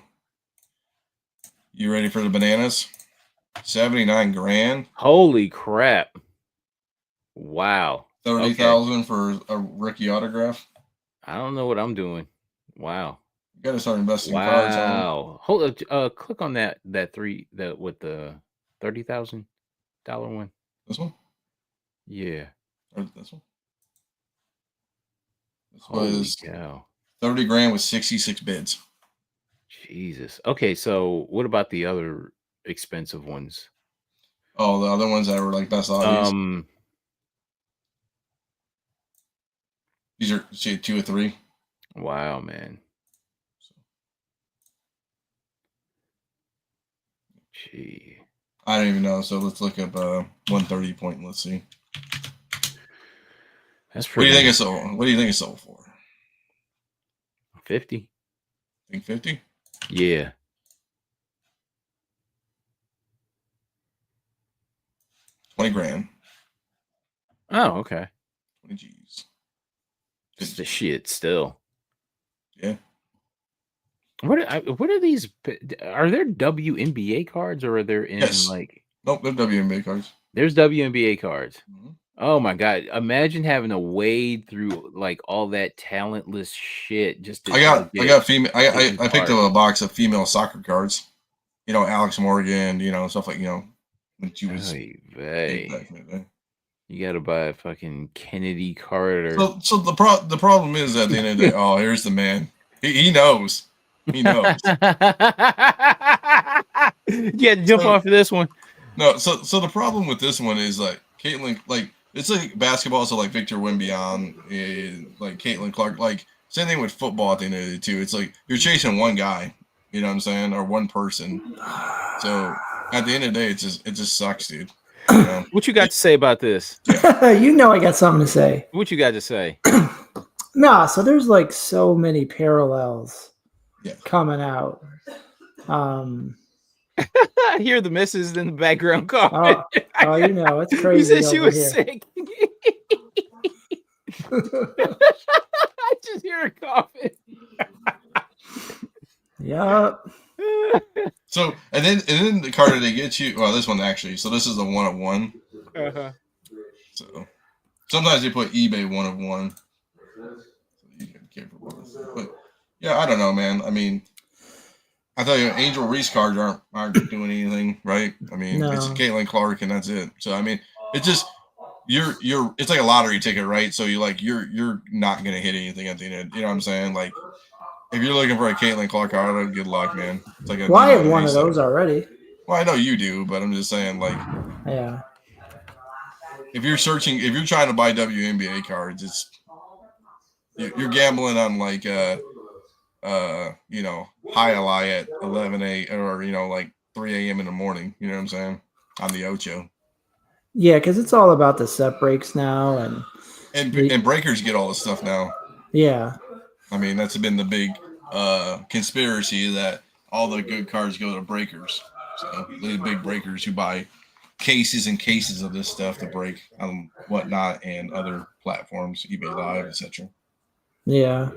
you ready for the bananas? 79 grand. Holy crap. Wow. 30,000 for a rookie autograph. I don't know what I'm doing. Wow. You gotta start investing in cards, huh? Wow. Hold click on that with the $30,000 one. This one? Yeah. Or this one? This Holy was cow. 30 grand with 66 bids. Jesus. Okay, so what about the other expensive ones? Oh, the other ones that were like best obvious. These are 2 or 3. Wow, man. Gee. I don't even know. So let's look up 130 point. Let's see. That's What do you pretty think it sold? What do you think it sold for? 50. Think 50? Yeah. 20 grand. Oh, okay. 20 G's. It's the shit still. Yeah. What are these? Are there WNBA cards or are there in Yes. like? Nope, they're WNBA cards. There's WNBA cards. Mm-hmm. Oh my god! Imagine having to wade through like all that talentless shit just to I try to got get female. I picked up a box of female soccer cards. You know, Alex Morgan. You know, stuff like when she was Oy big vey. back in the day. You gotta buy a fucking Kennedy card or So the problem is at the end of the day. Oh, here's the man. He knows. He knows. you had to jump So, off of this one. No, so the problem with this one is like Caitlin, like it's like basketball, so like Victor Wembanyama, like Caitlin Clark, like same thing with football at the end of the day too. It's like you're chasing one guy, you know what I'm saying, or one person. So at the end of the day, it just sucks, dude. You know? What you got to say about this? Yeah. You know I got something to say. What you got to say? Nah, so there's like so many parallels coming out. I hear the missus in the background coughing. Oh, you know, it's crazy. You said she was here. sick. I just hear her coughing. Yep. So and then the card that they get you. Well, this one actually. So this is the 1-of-1. Uh-huh. So sometimes they put eBay 1 of 1. So you can be careful with this. But yeah, I don't know, man. I mean, I tell you, Angel Reese cards aren't doing anything, right? I mean, it's Caitlin Clark and that's it. So I mean, it's just you're it's like a lottery ticket, right? So you're not gonna hit anything at the end. You know what I'm saying? Like if you're looking for a Caitlin Clark card, good luck, man. It's like I have one of those already. Well, I know you do, but I'm just saying, like, yeah. If you're trying to buy WNBA cards, you're gambling on like high ally at 11 a or like 3 a.m. in the morning. You know what I'm saying? On the Ocho. Yeah, because it's all about the set breaks now, and breakers get all this stuff now. Yeah. I mean, that's been the big conspiracy that all the good cards go to breakers. So the big breakers who buy cases and cases of this stuff to break on whatnot and other platforms, eBay Live, etc. Yeah.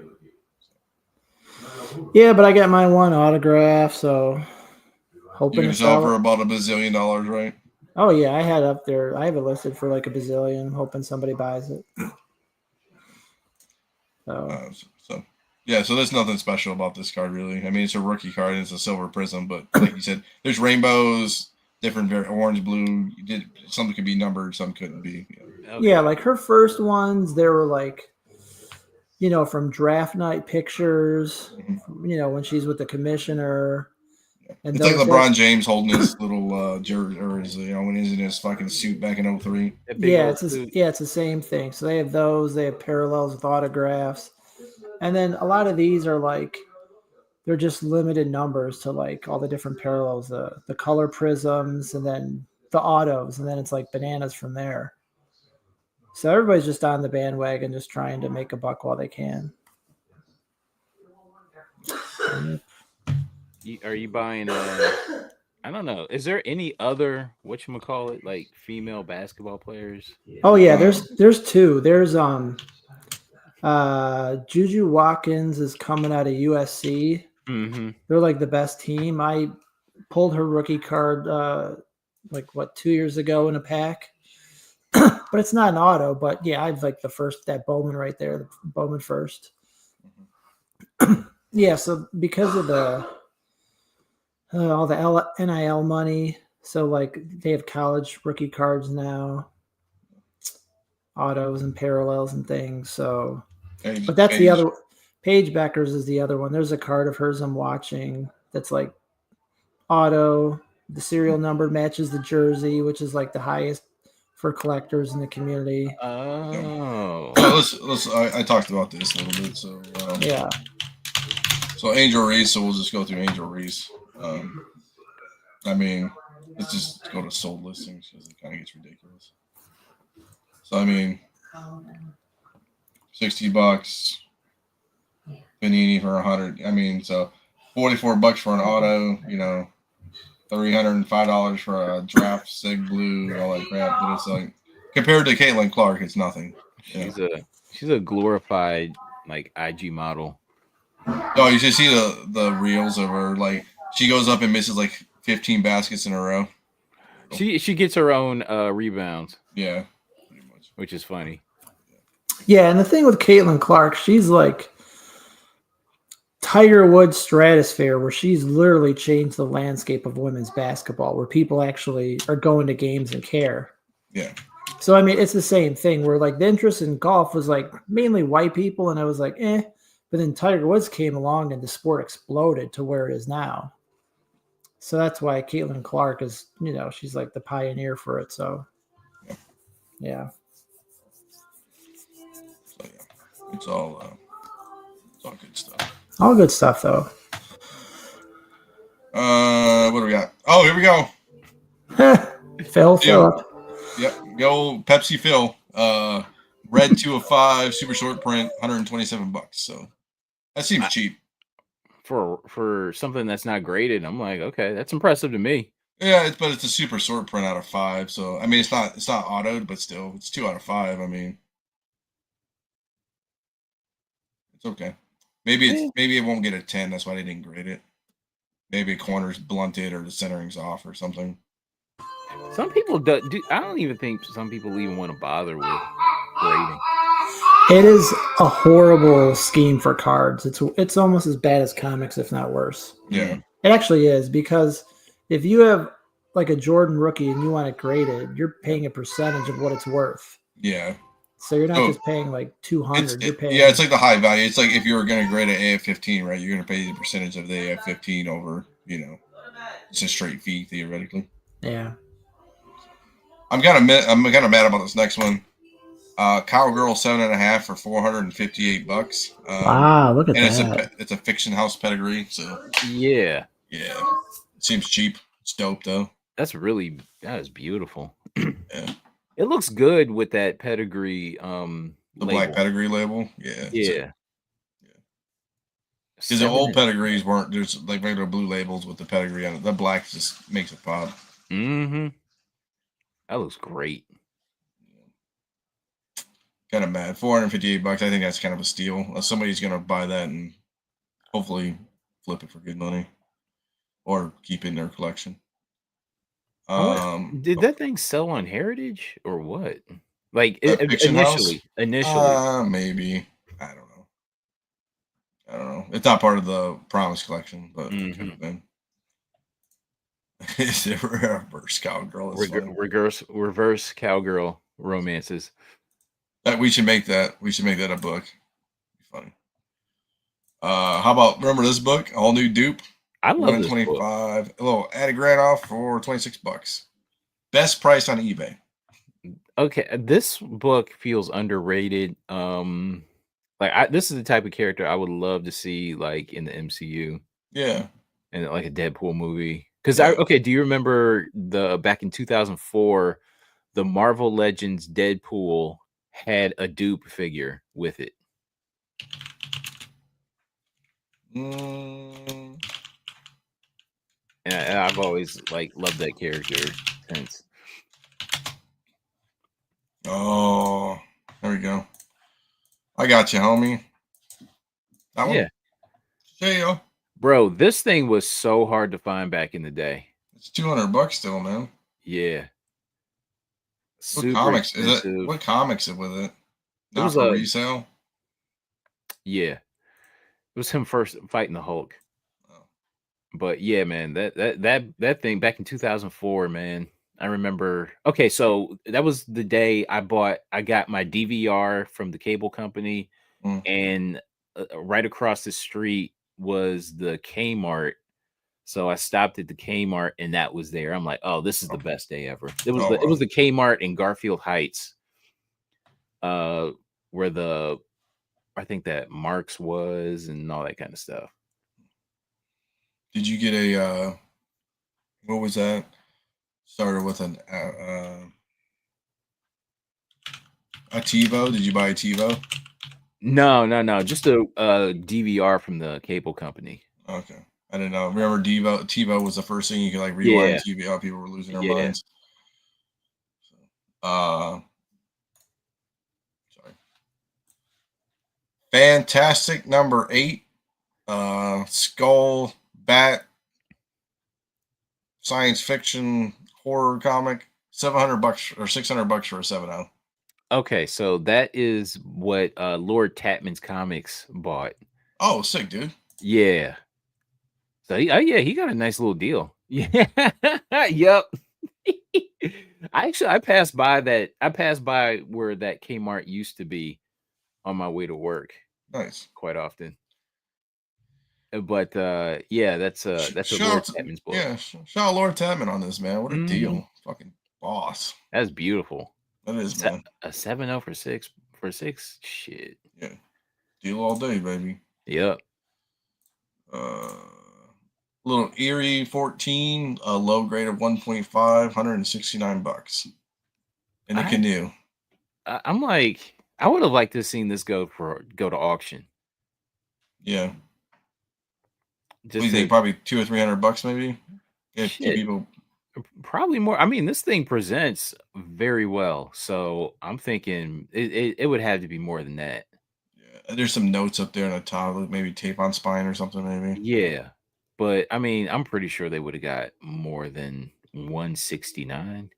Yeah, but I got my one autograph, so hoping you can sell for about $1 bazillion, right? Oh yeah, I had up there. I have it listed for like $1 bazillion. I'm hoping somebody buys it. So there's nothing special about this card, really. I mean, it's a rookie card and it's a silver prism, but like you said, there's rainbows, different orange, blue. Some could be numbered, some couldn't be. Yeah, like her first ones, they were like, from draft night pictures. Mm-hmm. When she's with the commissioner. And it's like LeBron James holding his little jersey, or his, when he's in his fucking suit back in 03. Yeah, it's the same thing. So they have those. They have parallels with autographs. And then a lot of these are like, they're just limited numbers to like all the different parallels, the color prisms, and then the autos, and then it's like bananas from there. So everybody's just on the bandwagon, just trying to make a buck while they can. Are you buying I don't know. Is there any other whatchamacallit, like female basketball players? Oh yeah, there's two. There's Juju Watkins is coming out of USC. Mm-hmm. They're like the best team. I pulled her rookie card 2 years ago in a pack. But it's not an auto, but yeah, I've like that Bowman right there, the Bowman first. Yeah, so because of all the NIL money, so like they have college rookie cards now, autos and parallels and things. So, but that's the other. Paige Beckers is the other one. There's a card of hers I'm watching that's like auto. The serial number matches the jersey, which is like the highest for collectors in the community. Oh, I talked about this a little bit. So yeah. So Angel Reese. So we'll just go through Angel Reese. I mean, let's just go to sold listings because it kind of gets ridiculous. So I mean, $60, Panini for 100. I mean, so $44 for an auto. $305 for a draft sig blue, all that crap. But it's like compared to Caitlin Clark, it's nothing. She's a glorified like IG model. Oh, you should see the reels of her. Like she goes up and misses like 15 baskets in a row. She gets her own rebounds. Yeah, pretty much. Which is funny. Yeah, and the thing with Caitlin Clark, she's like Tiger Woods stratosphere, where she's literally changed the landscape of women's basketball, where people actually are going to games and care. Yeah. So, I mean, it's the same thing where like the interest in golf was like mainly white people. And I was like, but then Tiger Woods came along and the sport exploded to where it is now. So that's why Caitlin Clark is, she's like the pioneer for it. So, yeah. So, yeah. It's all good stuff. All good stuff, though. What do we got? Oh, here we go. Philip. Yep. Go Pepsi Phil. Red 2 of 5, super short print, $127. So that seems cheap. For something that's not graded, I'm like, okay, that's impressive to me. Yeah, but it's a super short print out of 5. So I mean, it's not autoed, but still, it's 2 out of 5. I mean, it's okay. Maybe it won't get a 10. That's why they didn't grade it. Maybe a corner's blunted or the centering's off or something. Some people do. I don't even think some people even want to bother with grading. It is a horrible scheme for cards. It's almost as bad as comics, if not worse. Yeah. It actually is, because if you have like a Jordan rookie and you want it graded, you're paying a percentage of what it's worth. Yeah. So you're not So, just paying like 200. You're paying. Yeah, it's like the high value. It's like if you were going to grade an AF-15, right? You're going to pay the percentage of the AF-15 over, it's a straight fee theoretically. Yeah. I'm kind of mad about this next one. Cowgirl 7.5 for $458. Wow, look at that. It's a fiction house pedigree, so Yeah, it seems cheap. It's dope though. that is beautiful. Yeah. It looks good with that pedigree The label. black pedigree label. Yeah. Yeah. Because the old pedigrees weren't, there's like regular blue labels with the pedigree on it. The black just makes it pop. Mm-hmm. That looks great. Kind of mad. $458. I think that's kind of a steal. Somebody's gonna buy that and hopefully flip it for good money, or keep it in their collection. Did that thing sell on Heritage or what? Like Fiction House? initially. Maybe. I don't know. It's not part of the Promise collection, but it could have been. Is there a reverse cowgirl? Reverse cowgirl romances. We should make that. We should make that a book. Be funny. How about, remember this book? All New Dupe. I love this book. 125. A little added grand off for $26. Best price on eBay. Okay, this book feels underrated. This is the type of character I would love to see like in the MCU. Yeah. And like a Deadpool movie. Because do you remember back in 2004, the Marvel Legends Deadpool had a dupe figure with it? And I've always loved that character since. Oh, there we go. I got you, homie. That one? There you go. Bro, this thing was so hard to find back in the day. It's $200 still, man. Yeah. What comics is it? What comics is it with it? Not for resale? Yeah. It was him first fighting the Hulk. Oh. But yeah, man, that thing back in 2004, man. I remember. Okay, so that was the day I got my DVR from the cable company, and right across the street was the Kmart. So I stopped at the Kmart, and that was there. I'm like, oh, this is the best day ever. It was the Kmart in Garfield Heights, where I think that Marx was and all that kind of stuff. Did you get a what was that? Started with a TiVo. Did you buy a TiVo? No. Just a DVR from the cable company. Okay. I didn't know. Remember TiVo was the first thing you could rewind TV. How people were losing their minds. Sorry. Fantastic number 8. Skull Bat science fiction horror comic. $700 or $600 for a 7.0. Okay, so that is what Lord Tatman's Comics bought. Oh, sick, dude. Yeah. So he got a nice little deal. Yeah. Yep. I passed by where that Kmart used to be on my way to work. Nice. Quite often. But yeah, that's a Lord Tatman's book. Yeah, shout out Lord Tatman on this, man. What a deal. Fucking boss. That's beautiful. That is, man. A 7.0 for six. Shit. Yeah. Deal all day, baby. Yep. Little Erie 14, a low grade of 1.5, $169. In the canoe. I'm like, I would have liked to have seen this go to auction. Yeah. What do you think? Probably $200 or $300, maybe. If two people. Probably more. I mean, this thing presents very well, so I'm thinking it would have to be more than that. Yeah, there's some notes up there on the top, maybe tape on spine or something, maybe. Yeah, but I mean, I'm pretty sure they would have got more than $169.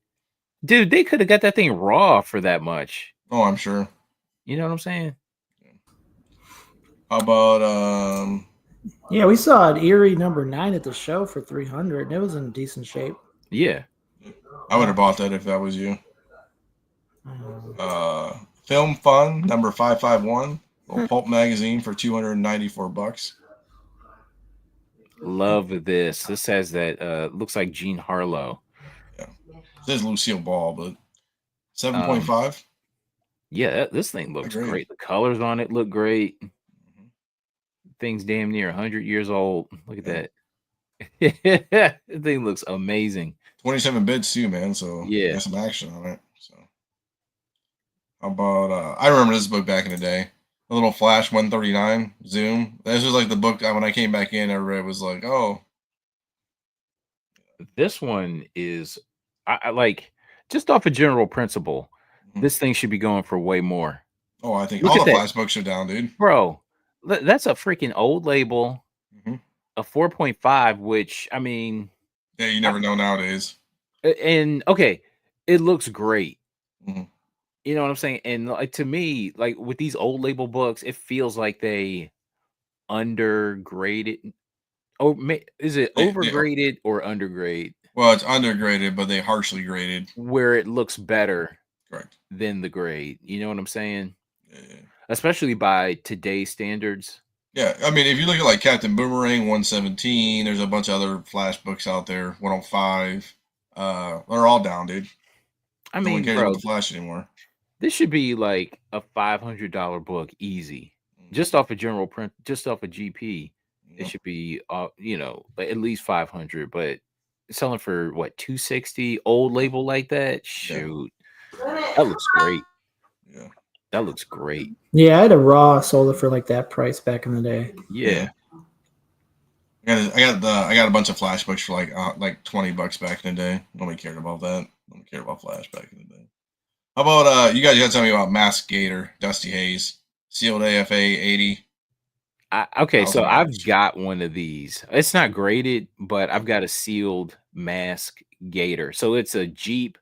Dude, they could have got that thing raw for that much. Oh, I'm sure. You know what I'm saying? How about Yeah, we saw an Erie #9 at the show for 300, and it was in decent shape. Yeah. I would have bought that if that was you. Um, Film Fun number 551, little pulp magazine for $294. Love this. This has that looks like Jean Harlow. Yeah, it says Lucille Ball, but 7.5. Yeah, this thing looks Agreed. great. The colors on it look great. Mhm. Thing's damn near 100 years old. Look at Yeah. that. The thing looks amazing. 27 bits too, man. So Yeah. got some action on it. So how about I remember this book back in the day. A little Flash 139 Zoom. This was like the book when I came back in. Everybody was like, "Oh, This one is I like just off a general principle. Mhm. This thing should be going for way more. oh, I think Look all at the that. Flash books are down, dude." Bro, that's a freaking old label, hmm a 4.5, which I mean, Yeah, you never know nowadays. and okay, it looks great. Mhm. You know what I'm saying? And like to me, like with these old label books, it feels like they undergraded. Oh, is it They, overgraded or undergrade? well, it's undergraded, but they harshly graded. Where it looks better Correct. than the grade. You know what I'm saying? Yeah. Especially by today's standards. Yeah, I mean, if you look at like Captain Boomerang 117, there's a bunch of other Flash books out there. 105, they're all down, dude. I No one mean, cares bro, about the Flash anymore. this should be like a $500 book, easy. Just off a general print, just off a GP, it Yep. should be, you know, at least 500. But selling for what 260, old label like that, shoot, that looks great. Yeah. That looks great. yeah, I had a Raw sold it for like that price back in the day. Yeah. I got a bunch of Flash books for like $20 back in the day. Nobody cared about that. Nobody cared about Flash back in the day. How about you guys got to tell me about Masked Gator, Dusty Hayes, sealed AFA 80. Okay, so I've $1,000. got one of these. It's not graded, but I've got a sealed mask Gator. So it's a Jeep.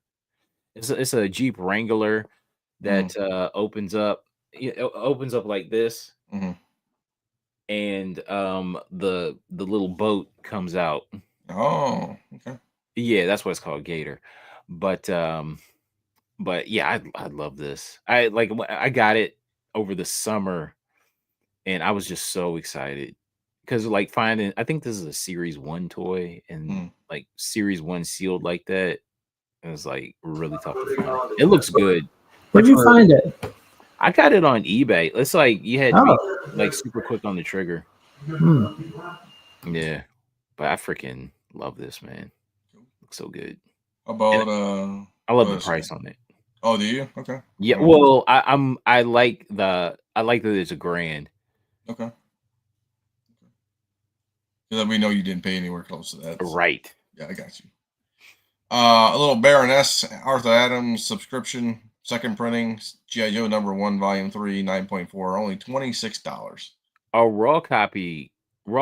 It's a Jeep Wrangler that opens up. It opens up like this, Mm-hmm. and the little boat comes out. Oh, okay. Yeah, that's what it's called, Gator. But yeah, I love this. I got it over the summer, and I was just so excited because like finding. I think this is a Series 1 toy, and like Series 1 sealed like that. It was like really tough to find. It looks good. Where'd you find it? I got it on eBay. It's like you had to be Oh. like super quick on the trigger. Hmm. Yeah, but I freaking love this, man. Looks so good. How about I love the price on it. Oh, do you? Okay. Yeah, well, I like that it's $1,000. Okay. So that we know you didn't pay anywhere close to that. Right. Yeah, I got you. A little Baroness Arthur Adams subscription, second printing, G.I. Joe #1, Volume 3, 9.4, only $26. A raw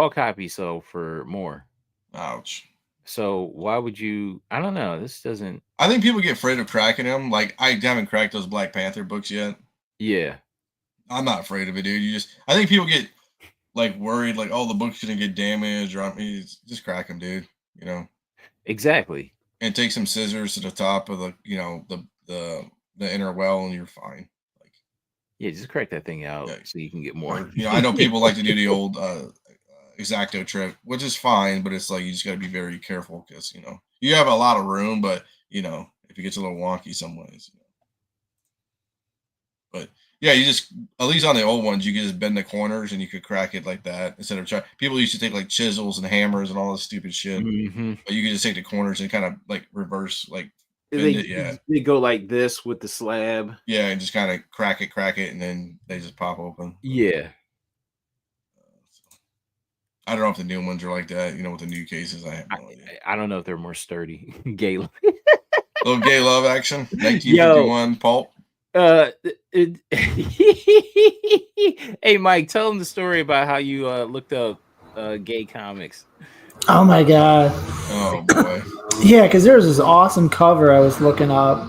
copy sold for more. Ouch. So why would you? I don't know. This doesn't. I think people get afraid of cracking them. Like I haven't cracked those Black Panther books yet. Yeah. I'm not afraid of it, dude. I think people get like worried, like, oh, the book's gonna get damaged, or just crack them, dude. You know. Exactly. And take some scissors to the top of the inner well, and you're fine. Like, yeah, just crack that thing out so you can get more. I know people like to do the old X-Acto trip, which is fine, but it's like you just got to be very careful because you have a lot of room, but if it gets a little wonky some ways. But yeah, you just at least on the old ones, you could just bend the corners and you could crack it like that instead of trying. People used to take like chisels and hammers and all this stupid shit, but you could just take the corners and kind of like reverse, like bend it. Yeah, they go like this with the slab. Yeah, and just kind of crack it, and then they just pop open. Yeah. I don't know if the new ones are like that. With the new cases, I have no idea. I don't know if they're more sturdy. Gay. Little gay love action. 1951 pulp. Hey Mike, tell them the story about how you looked up gay comics. Oh my god. Oh boy. Yeah, because there's this awesome cover I was looking up.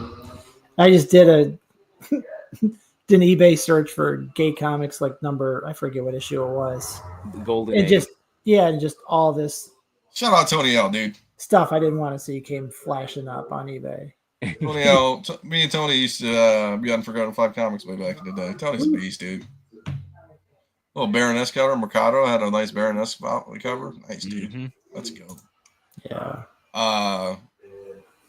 I just did did an eBay search for gay comics, like number, I forget what issue it was. The Golden And Age. just all this Shout out Tony L, dude. stuff I didn't want to see came flashing up on eBay. Tony L, me and Tony used to be on Forgotten 5 Comics way back in the day. Tony's a beast, dude. Little Baroness cover. Mercado had a nice Baroness cover. Nice, dude. Mm-hmm. Let's go. Yeah.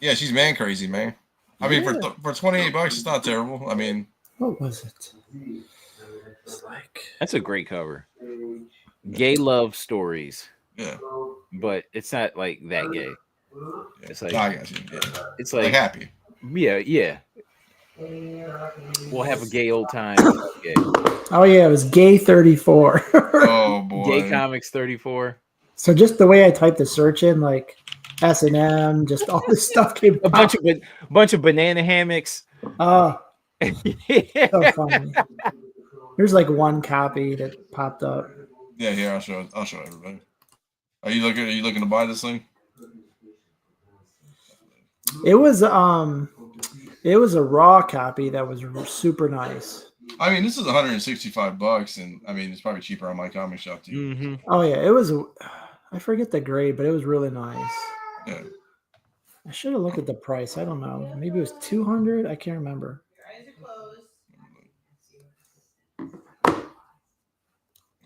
Yeah, she's man crazy, man. I mean, for $28, it's not terrible. I mean, what was it? It's like, that's a great cover. Gay love stories. Yeah. But it's not like that gay. Yeah. It's like, I got you. Yeah. It's like happy. Yeah. We'll have a gay old time. Gay. Oh yeah, it was Gay 34. Oh boy. Gay Comics 34. So just the way I typed the search in, like S&M, just all this stuff came. A bunch of banana hammocks. Oh, so funny. There's like one copy that popped up. Yeah, here I'll show everybody. Are you looking to buy this thing? It was a raw copy that was super nice. I mean, this is $165, and I mean it's probably cheaper on my comic shop too. Mm-hmm. Oh yeah, it was. I forget the grade, but it was really nice. Yeah. I should have looked at the price. I don't know. Maybe it was $200. I can't remember.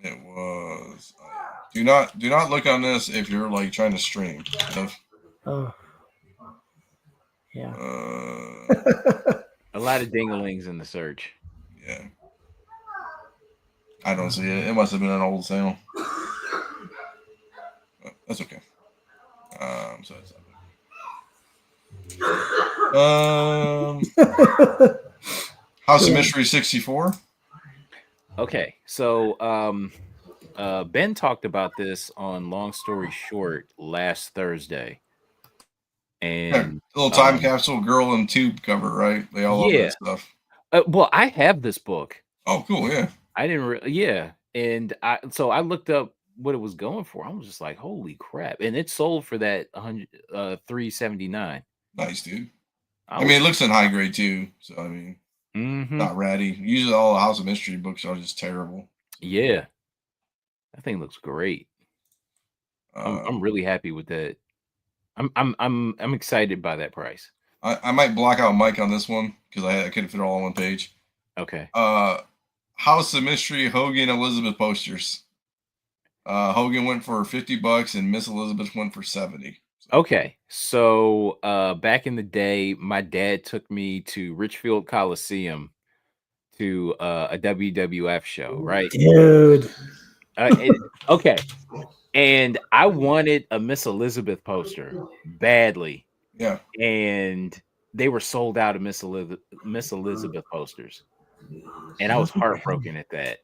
It was. Do not look on this if you're like trying to stream. Oh. Yeah. A lot of dinglings in the search. Yeah. I don't see it. It must have been an old sale. But that's okay. So that's House of Mystery 64. Okay, so Ben talked about this on Long Story Short last Thursday, and little time capsule girl and tube cover, right? They all love that stuff. Well, I have this book. Oh, cool! Yeah, I didn't. And I looked up what it was going for. I was just like, holy crap! And it sold for that $379. Nice, dude. I mean, it looks in high grade too. So I mean, not ratty. Usually, all the House of Mystery books are just terrible. Yeah, that thing looks great. I'm really happy with that. I'm excited by that price. I might block out Mike on this one because I couldn't fit it all on one page. Okay. House of Mystery Hogan Elizabeth posters. Hogan went for $50 and Miss Elizabeth went for $70. Okay, so back in the day, my dad took me to Richfield Coliseum to a WWF show, right? Dude. Okay, and I wanted a Miss Elizabeth poster badly. Yeah, and they were sold out of Miss Elizabeth posters, and I was heartbroken at that.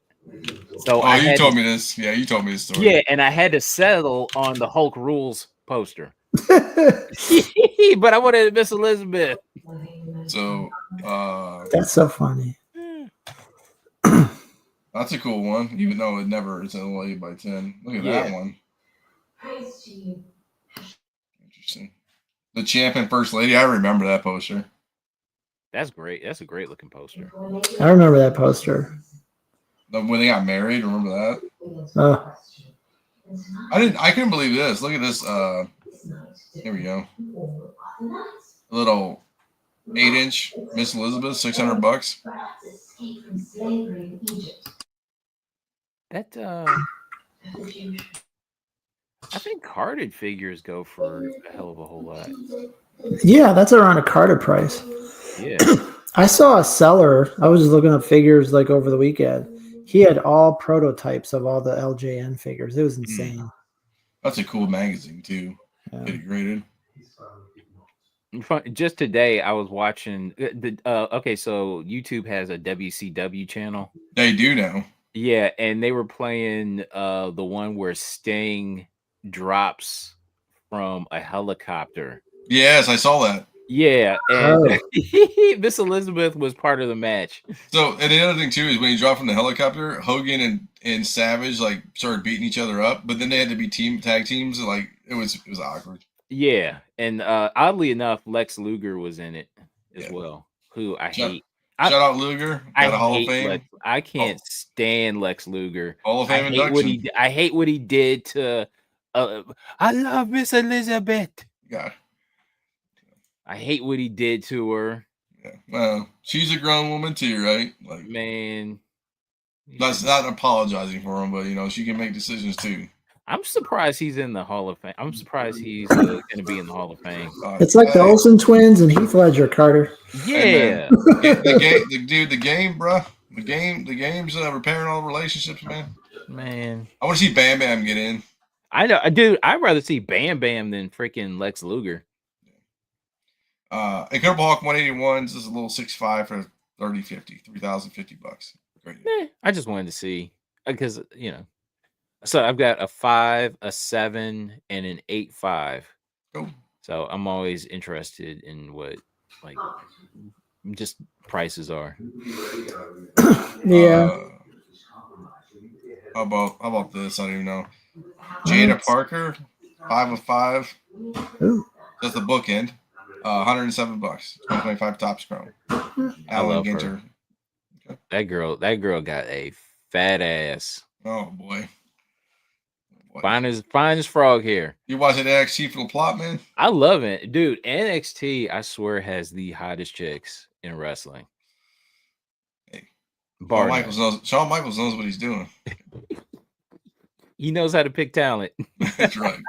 So you told me this. Yeah, you told me this story. Yeah, and I had to settle on the Hulk Rules poster. But I wanted Miss Elizabeth. So that's so funny. That's a cool one, even though it's only 8x10. Look at that one. Interesting. The Champ and First Lady. I remember that poster. That's great. That's a great looking poster. I remember that poster. When they got married, remember that? I couldn't believe this. Look at this. Here we go. A little 8-inch Miss Elizabeth, $600. That I think carded figures go for a hell of a whole lot. Yeah, that's around a carded price. Yeah. I saw a seller. I was just looking up figures like over the weekend. He had all prototypes of all the LJN figures. It was insane. That's a cool magazine too. Yeah. Get it graded. Just today, I was watching okay, so YouTube has a WCW channel. They do now. Yeah, and they were playing the one where Sting drops from a helicopter. Yes, I saw that. Yeah, and Miss Elizabeth was part of the match. So, and the other thing too is when he dropped from the helicopter, Hogan and Savage like started beating each other up, but then they had to be tag teams. Like it was awkward. Yeah, and oddly enough, Lex Luger was in it as well, who I hate. Shout out Luger. Got a Hall of hate Fame. Lex. I can't stand Lex Luger. Hall of Fame induction. I hate what he did to. I love Miss Elizabeth. Yeah. I hate what he did to her. Yeah. Well, she's a grown woman too, right? Like, man. That's not apologizing for him, but you know she can make decisions too. I'm surprised he's in the Hall of Fame. I'm surprised he's going to be in the Hall of Fame. It's like the Olsen twins and Heath Ledger, Carter. Yeah, the game, bro. The game's repairing all relationships, man. Man, I want to see Bam Bam get in. I know, dude. I'd rather see Bam Bam than freaking Lex Luger. Incredible Hulk 181s is a little 6.5 for 3,050 bucks. Great. I just wanted to see because you know. So I've got a 5, a 7, and an 8.5. Cool. So I'm always interested in what like just prices are. Yeah. How about this? I don't even know. Jada Parker, 5 of 5. Ooh. That's the bookend. $107. 2025 Topps Chrome. I love Ginter. her. Okay. That girl got a fat ass. Oh boy. Fine as frog here. You watching NXT for the plot, man? I love it, dude. NXT, I swear, has the hottest chicks in wrestling. Hey, Shawn Michaels knows what he's doing. He knows how to pick talent. That's right.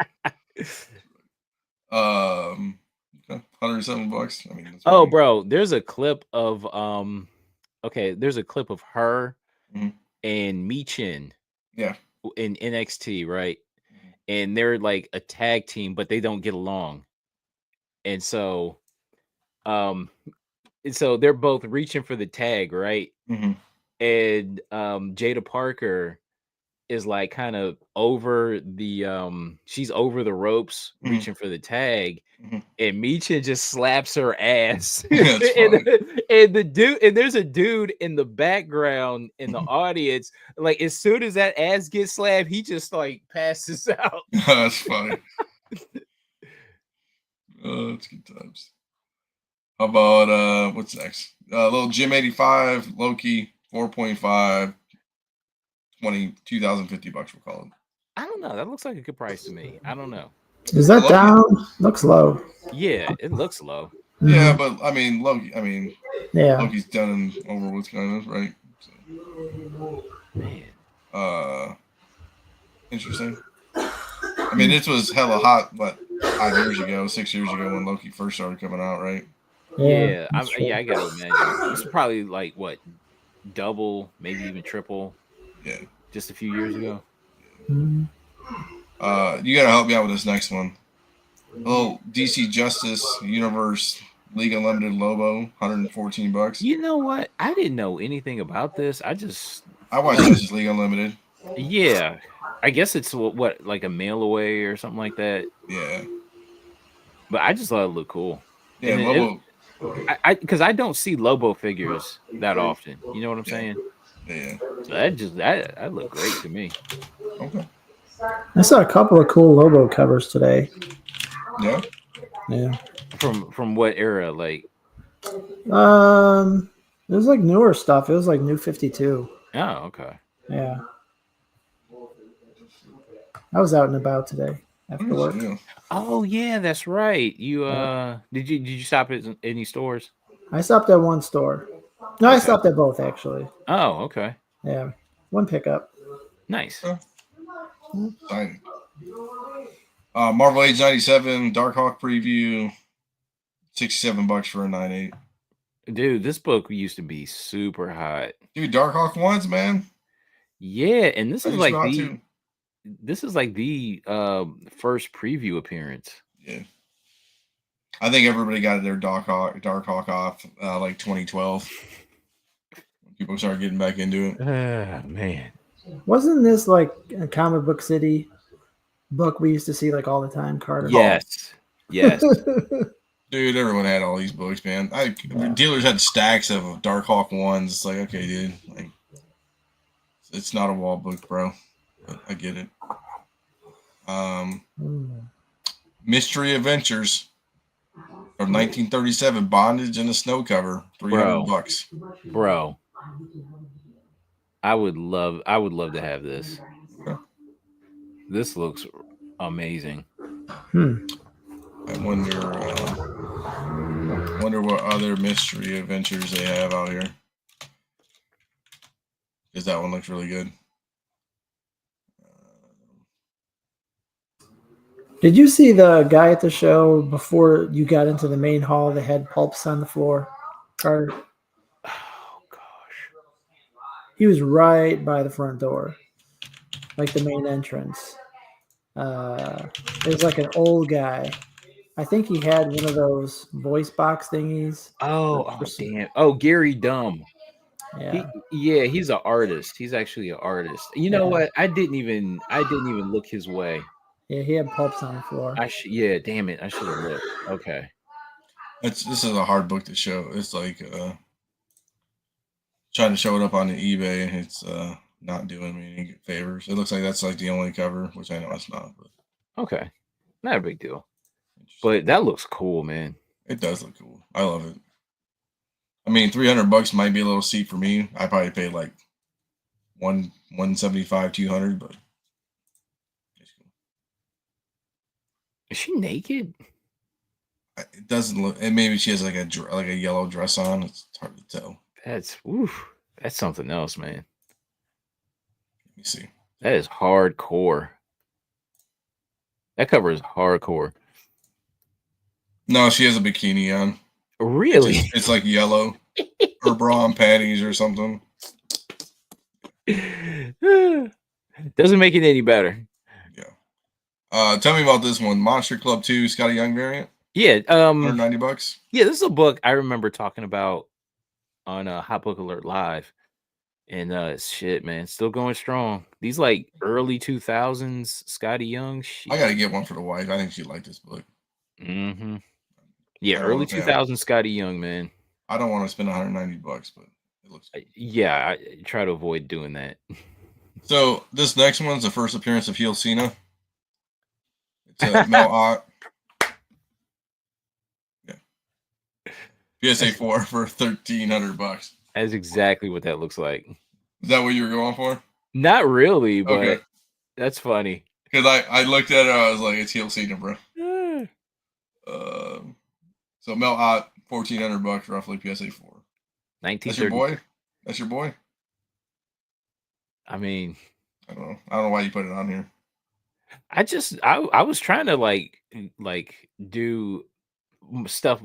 $107. I mean, bro, there's a clip of there's a clip of her and Michin. Yeah. In NXT, right? And they're like a tag team, but they don't get along. And so they're both reaching for the tag, right? Mm-hmm. And Jada Parker is like kind of over the she's over the ropes reaching for the tag, and Michin just slaps her ass. and there's a dude in the background in the audience, like as soon as that ass gets slapped, he just like passes out. That's funny. That's good times. How about what's next? Little Jim 85, Loki 4.5. 2,050 bucks, we'll call it. I don't know. That looks like a good price to me. I don't know. Is that Loki down? Looks low. Yeah, it looks low. Yeah, but I mean, Loki. Yeah, Loki's done and over with, kind of, right? So, man, interesting. I mean, this was hella hot, 6 years ago when Loki first started coming out, right? Yeah, I gotta imagine this is probably like what, double, maybe even triple. Yeah, just a few years ago. You gotta help me out with this next one. A little DC Justice Universe League Unlimited Lobo, $114. You know what? I didn't know anything about this. I watched Justice League Unlimited. Yeah, I guess it's what like a mail away or something like that. Yeah, but I just thought it looked cool. Yeah, Lobo. Because I don't see Lobo figures that often. You know what I'm saying? Yeah. So that looked great to me. Okay. I saw a couple of cool Lobo covers today. Yeah. Yeah. From what era? Like. It was like newer stuff. It was like New 52. Oh, okay. Yeah. I was out and about today after work. Oh yeah, that's right. You did you stop at any stores? I stopped at one store. No, okay. I stopped at both actually. Oh, okay. Yeah, one pickup. Nice. Exciting. Marvel Age 97 Dark Hawk preview, $67 for a 9.8. Dude, this book used to be super hot. Dude, Dark Hawk ones, man. Yeah, and this is like the first preview appearance. Yeah. I think everybody got their Dark Hawk off like 2012. People started getting back into it. Man. Wasn't this like a Comic Book City book we used to see like all the time, Carter? Yes. Yes. Dude, everyone had all these books, man. Dealers had stacks of Dark Hawk ones. It's like, okay, dude, like it's not a wall book, bro. But I get it. Mystery Adventures, From 1937, Bondage in a Snow Cover, $300. Bro. I would love to have this. Okay. This looks amazing. I wonder what other mystery adventures they have out here. Because that one looks really good. Did you see the guy at the show before you got into the main hall that had pulps on the floor? Carter? Oh gosh. He was right by the front door, like the main entrance. It was like an old guy. I think he had one of those voice box thingies. Oh damn. Oh, Gary Dumb. Yeah. He's an artist. He's actually an artist. You know what? I didn't even look his way. Yeah, he had pulps on the floor. Damn it. I should have looked. Okay. This is a hard book to show. It's like trying to show it up on the eBay, and it's not doing me any favors. It looks like that's like the only cover, which I know it's not. But okay, not a big deal. But that looks cool, man. It does look cool. I love it. I mean, $300 might be a little steep for me. I probably paid like 175, 200, but it's cool. Is she naked? It doesn't look. And maybe she has like a yellow dress on. It's hard to tell. That's something else, man. Let me see. That is hardcore. That cover is hardcore. No, she has a bikini on. Really? It's like yellow. Her bra and panties or something. Doesn't make it any better. Yeah. Tell me about this one. Monster Club 2 Scotty Young variant. Yeah. $190. Yeah, this is a book I remember talking about on Hot Book Alert Live. And shit, man, still going strong. These like early 2000s Scotty Young. I gotta get one for the wife. I think she'd like this book. Mm-hmm. Yeah, early 2000s Scotty Young, man. I don't want to spend $190, but it looks good. Yeah, I try to avoid doing that. So this next one's the first appearance of Heel Cena. It's Mel Ott. Yeah. PSA 4 for $1,300. That's exactly what that looks like. Is that what you were going for? Not really, but that's funny. Because I looked at it, I was like, it's Heel Cena, bro. So Mel Ott, $1,400 roughly, PSA 4. That's your boy? That's your boy? I mean, I don't know why you put it on here. I was trying to like do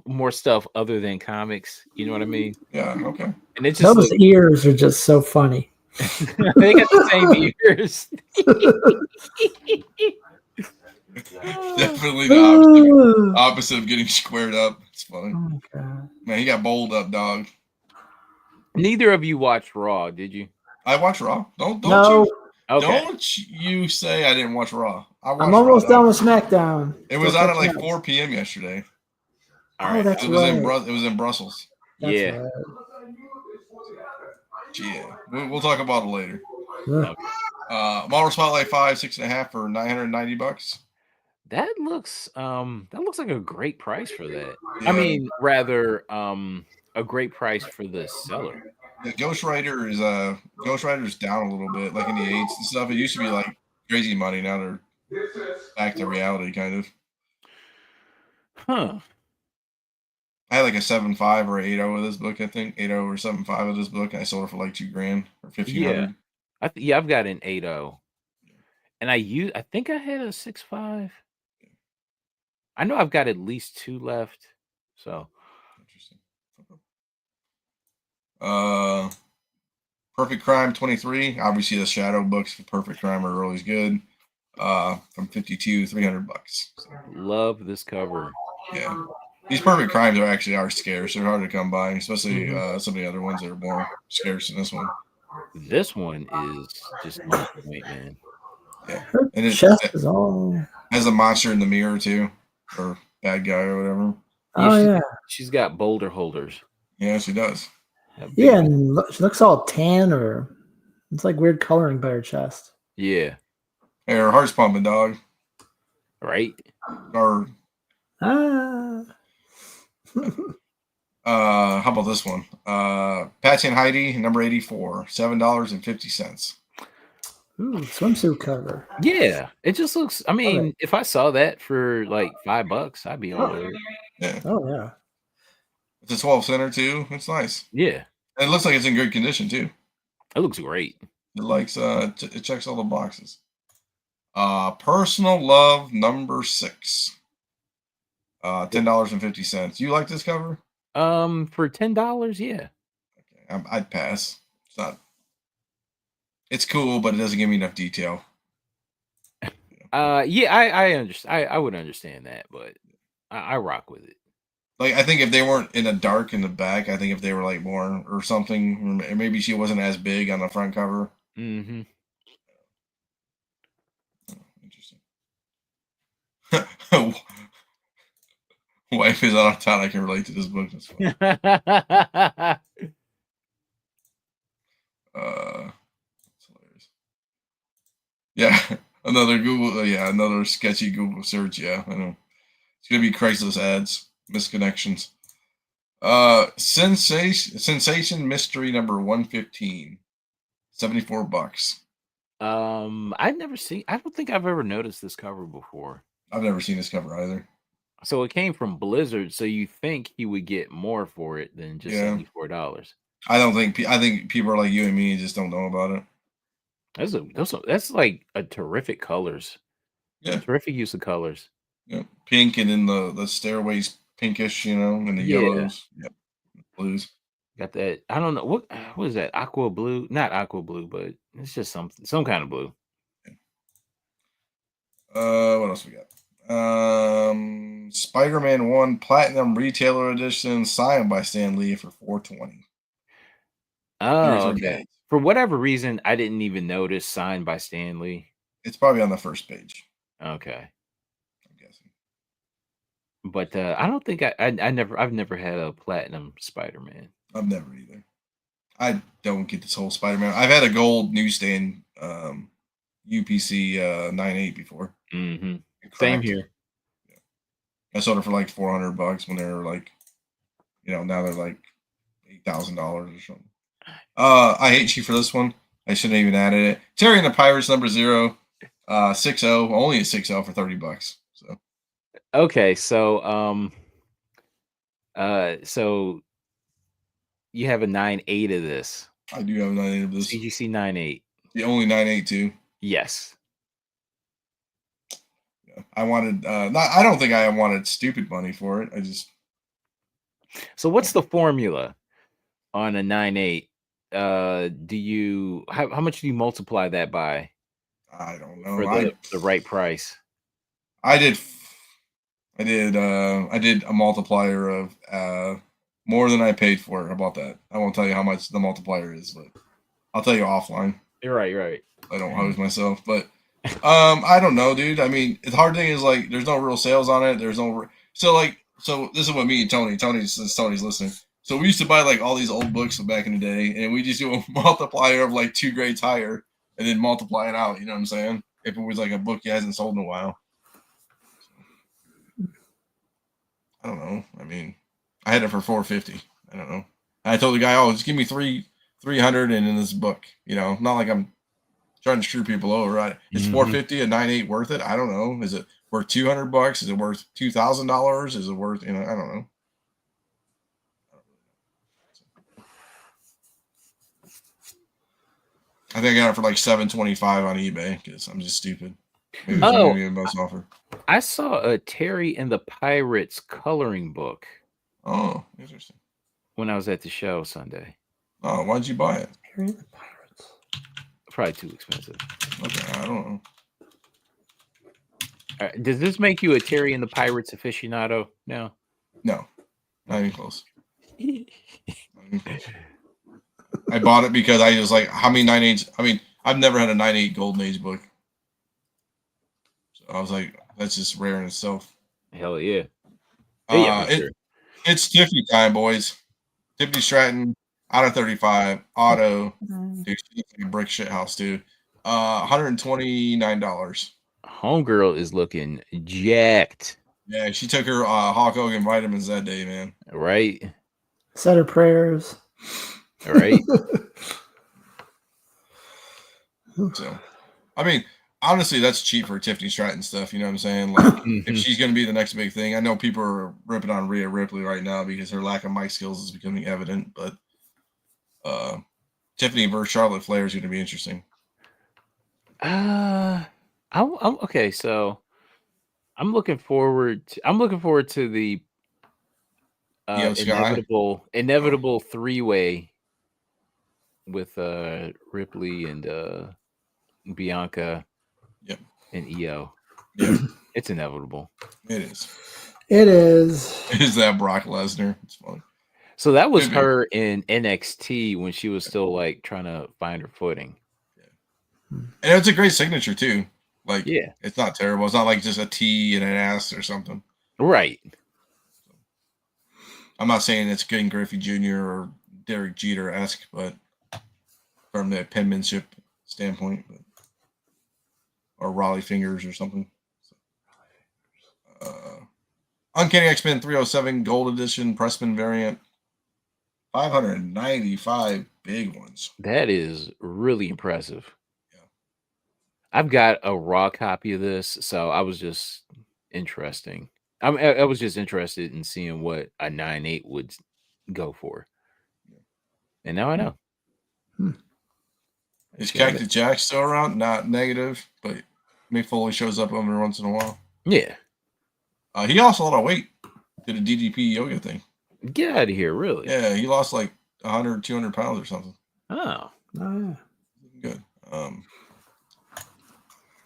more stuff other than comics. You know what I mean? Yeah. Okay. And it's just those ears are just so funny. They got the same ears. Definitely the opposite of getting squared up. It's funny. Oh, God. Man, he got bowled up, dog. Neither of you watched Raw, did you? I watched Raw. Don't you say I didn't watch Raw. I'm almost done with SmackDown. It was on at like 4 p.m. yesterday. All right. That's it was in Brussels. That's right. Yeah. We'll talk about it later. Yeah. Marvel Spotlight 5, 6.5 for $990. That looks like a great price for that. Yeah. I mean, rather a great price for the seller. Yeah, Ghost Rider's down a little bit, like in the 8s and stuff. It used to be like crazy money. Now they're back to reality, kind of. Huh. I had like a 7.5 or 8.0 of this book, I think. 8.0 or 7.5 of this book, and I sold it for like $2,000 or $1,500. Yeah. I've got an 8.0. And I think I had a 6.5. I know I've got at least 2 left. So interesting. Perfect Crime 23. Obviously the shadow books for Perfect Crime are always good. From 52, $300. So, love this cover. Yeah. These Perfect Crimes are scarce. They're hard to come by, especially some of the other ones that are more scarce than this one. This one is just on point, man. Yeah. Her and chest is all has a monster in the mirror too, or bad guy or whatever. Oh she's got boulder holders. Yeah, she does. Yeah, and she looks all tan, or it's like weird coloring by her chest. Yeah. Hey, her heart's pumping, dog. Right. Or How about this one? Patsy and Heidi, number 84, $7.50. Ooh, swimsuit cover. Yeah, it just looks. I Love it. mean, if I saw that for like $5, I'd be all over it. Yeah, Oh yeah. it's a 12 center too. It's nice. Yeah, And it looks like it's in good condition too. it looks great. It likes it checks all the boxes. Personal Love number 6. $10.50. You like this cover? For $10, yeah. Okay, I'd pass. It's not. It's cool, but it doesn't give me enough detail. Yeah, I understand. I would understand that, but I rock with it. Like, I think if they weren't in the dark in the back, I think if they were like more or something, or maybe she wasn't as big on the front cover. Mm-hmm. Interesting. Wife is out of town. I can relate to this book. That's fine. That's hilarious. Yeah, another Google. Yeah, another sketchy Google search. Yeah, I know. It's gonna be Craigslist ads, misconnections. Sensation Mystery number 115, $74. I've never seen. I don't think I've ever noticed this cover before. I've never seen this cover either. So it came from Blizzard. So you think he would get more for it than just Yeah. $74? I don't think. I think people are like you and me and just don't know about it. That's like a terrific colors. Yeah. Terrific use of colors. Yeah, pink and then the stairways pinkish, and the yellows, blues. Got that. I don't know what is that? Aqua blue? Not aqua blue, but it's just some kind of blue. What else we got? Spider-Man 1 Platinum Retailer Edition signed by Stan Lee for $420. Oh, okay. For whatever reason, I didn't even notice signed by Stan Lee. It's probably on the first page. Okay. I'm guessing. But I don't think I've never had a platinum Spider-Man. I've never either. I don't get this whole Spider-Man. I've had a gold newsstand UPC 9.8 before. Mm-hmm. Same here. Yeah. I sold it for like $400 when they were like, now they're like $8,000 or something. I hate you for this one. I shouldn't have even added it. Terry and the Pirates number 0, 60, only a 60 for $30. So okay, so so you have a 9.8 of this. I do have a 9.8 of this. CGC 9.8. The only 9.8 too. Yes. Yeah. I wanted I don't think I wanted stupid money for it. I just. So what's the formula on a 9.8? Do you how much do you multiply that by? I don't know. For the right price. I did a multiplier of more than I paid for it. How about that? I won't tell you how much the multiplier is, but I'll tell you offline. You're right. I don't hose myself, but I don't know, dude. I mean, the hard thing is like there's no real sales on it. There's no so this is what me and Tony's listening. So we used to buy like all these old books from back in the day, and we just do a multiplier of like 2 grades higher, and then multiply it out. You know what I'm saying? If it was like a book you hasn't sold in a while. I don't know. I mean, I had it for $450. I don't know. I told the guy, "Oh, just give me 300 and in this book." Not like I'm trying to screw people over. Right? It's $450 a 9.8 worth it. I don't know. Is it worth $200? Is it worth $2,000? Is it worth? I don't know. I think I got it for like $725 on eBay because I'm just stupid. Maybe a best offer. I saw a Terry and the Pirates coloring book. Oh, interesting. When I was at the show Sunday. Oh, why'd you buy it? Terry and the Pirates. Probably too expensive. Okay, I don't know. Does this make you a Terry and the Pirates aficionado now? No, not even close. I bought it because I was like, how many 9.8s? I mean, I've never had a 9.8 Golden Age book. So I was like, that's just rare in itself. Hell yeah. It's Tiffany time, boys. Tiffany Stratton, out of 35, auto. Dude, she looks like a brick shit house, dude. $129. Homegirl is looking jacked. Yeah, she took her Hulk Hogan vitamins that day, man. Right. Said her prayers. Right. So, I mean, honestly, that's cheap for Tiffany Stratton stuff. You know what I'm saying? Like, if she's going to be the next big thing, I know people are ripping on Rhea Ripley right now because her lack of mic skills is becoming evident. But Tiffany versus Charlotte Flair is going to be interesting. I'm okay. So I'm looking forward to the Io Sky. inevitable 3-way with Ripley and Bianca Yep. and Io. Yep. It's inevitable. It is. It is. Is that Brock Lesnar? It's funny. So that was Could be. her in NXT when she was still like trying to find her footing. And it's a great signature too. Like, Yeah. it's not terrible. It's not like just a T and an S or something. Right. I'm not saying it's Ken Griffey Jr. or Derek Jeter-esque, but from the penmanship standpoint, or Raleigh Fingers or something. Uncanny X-Men 307 Gold Edition Pressman variant. 595 big ones. That is really impressive. Yeah. I've got a raw copy of this, so I was just interesting. I was just interested in seeing what a 9.8 would go for. And now I know. Is Cactus Jack still around? Not negative, but Mick Foley shows up every once in a while. Yeah. He lost a lot of weight. Did a DDP yoga thing. Get out of here, really? Yeah, he lost like 100, 200 pounds or something. Oh. Yeah. Good.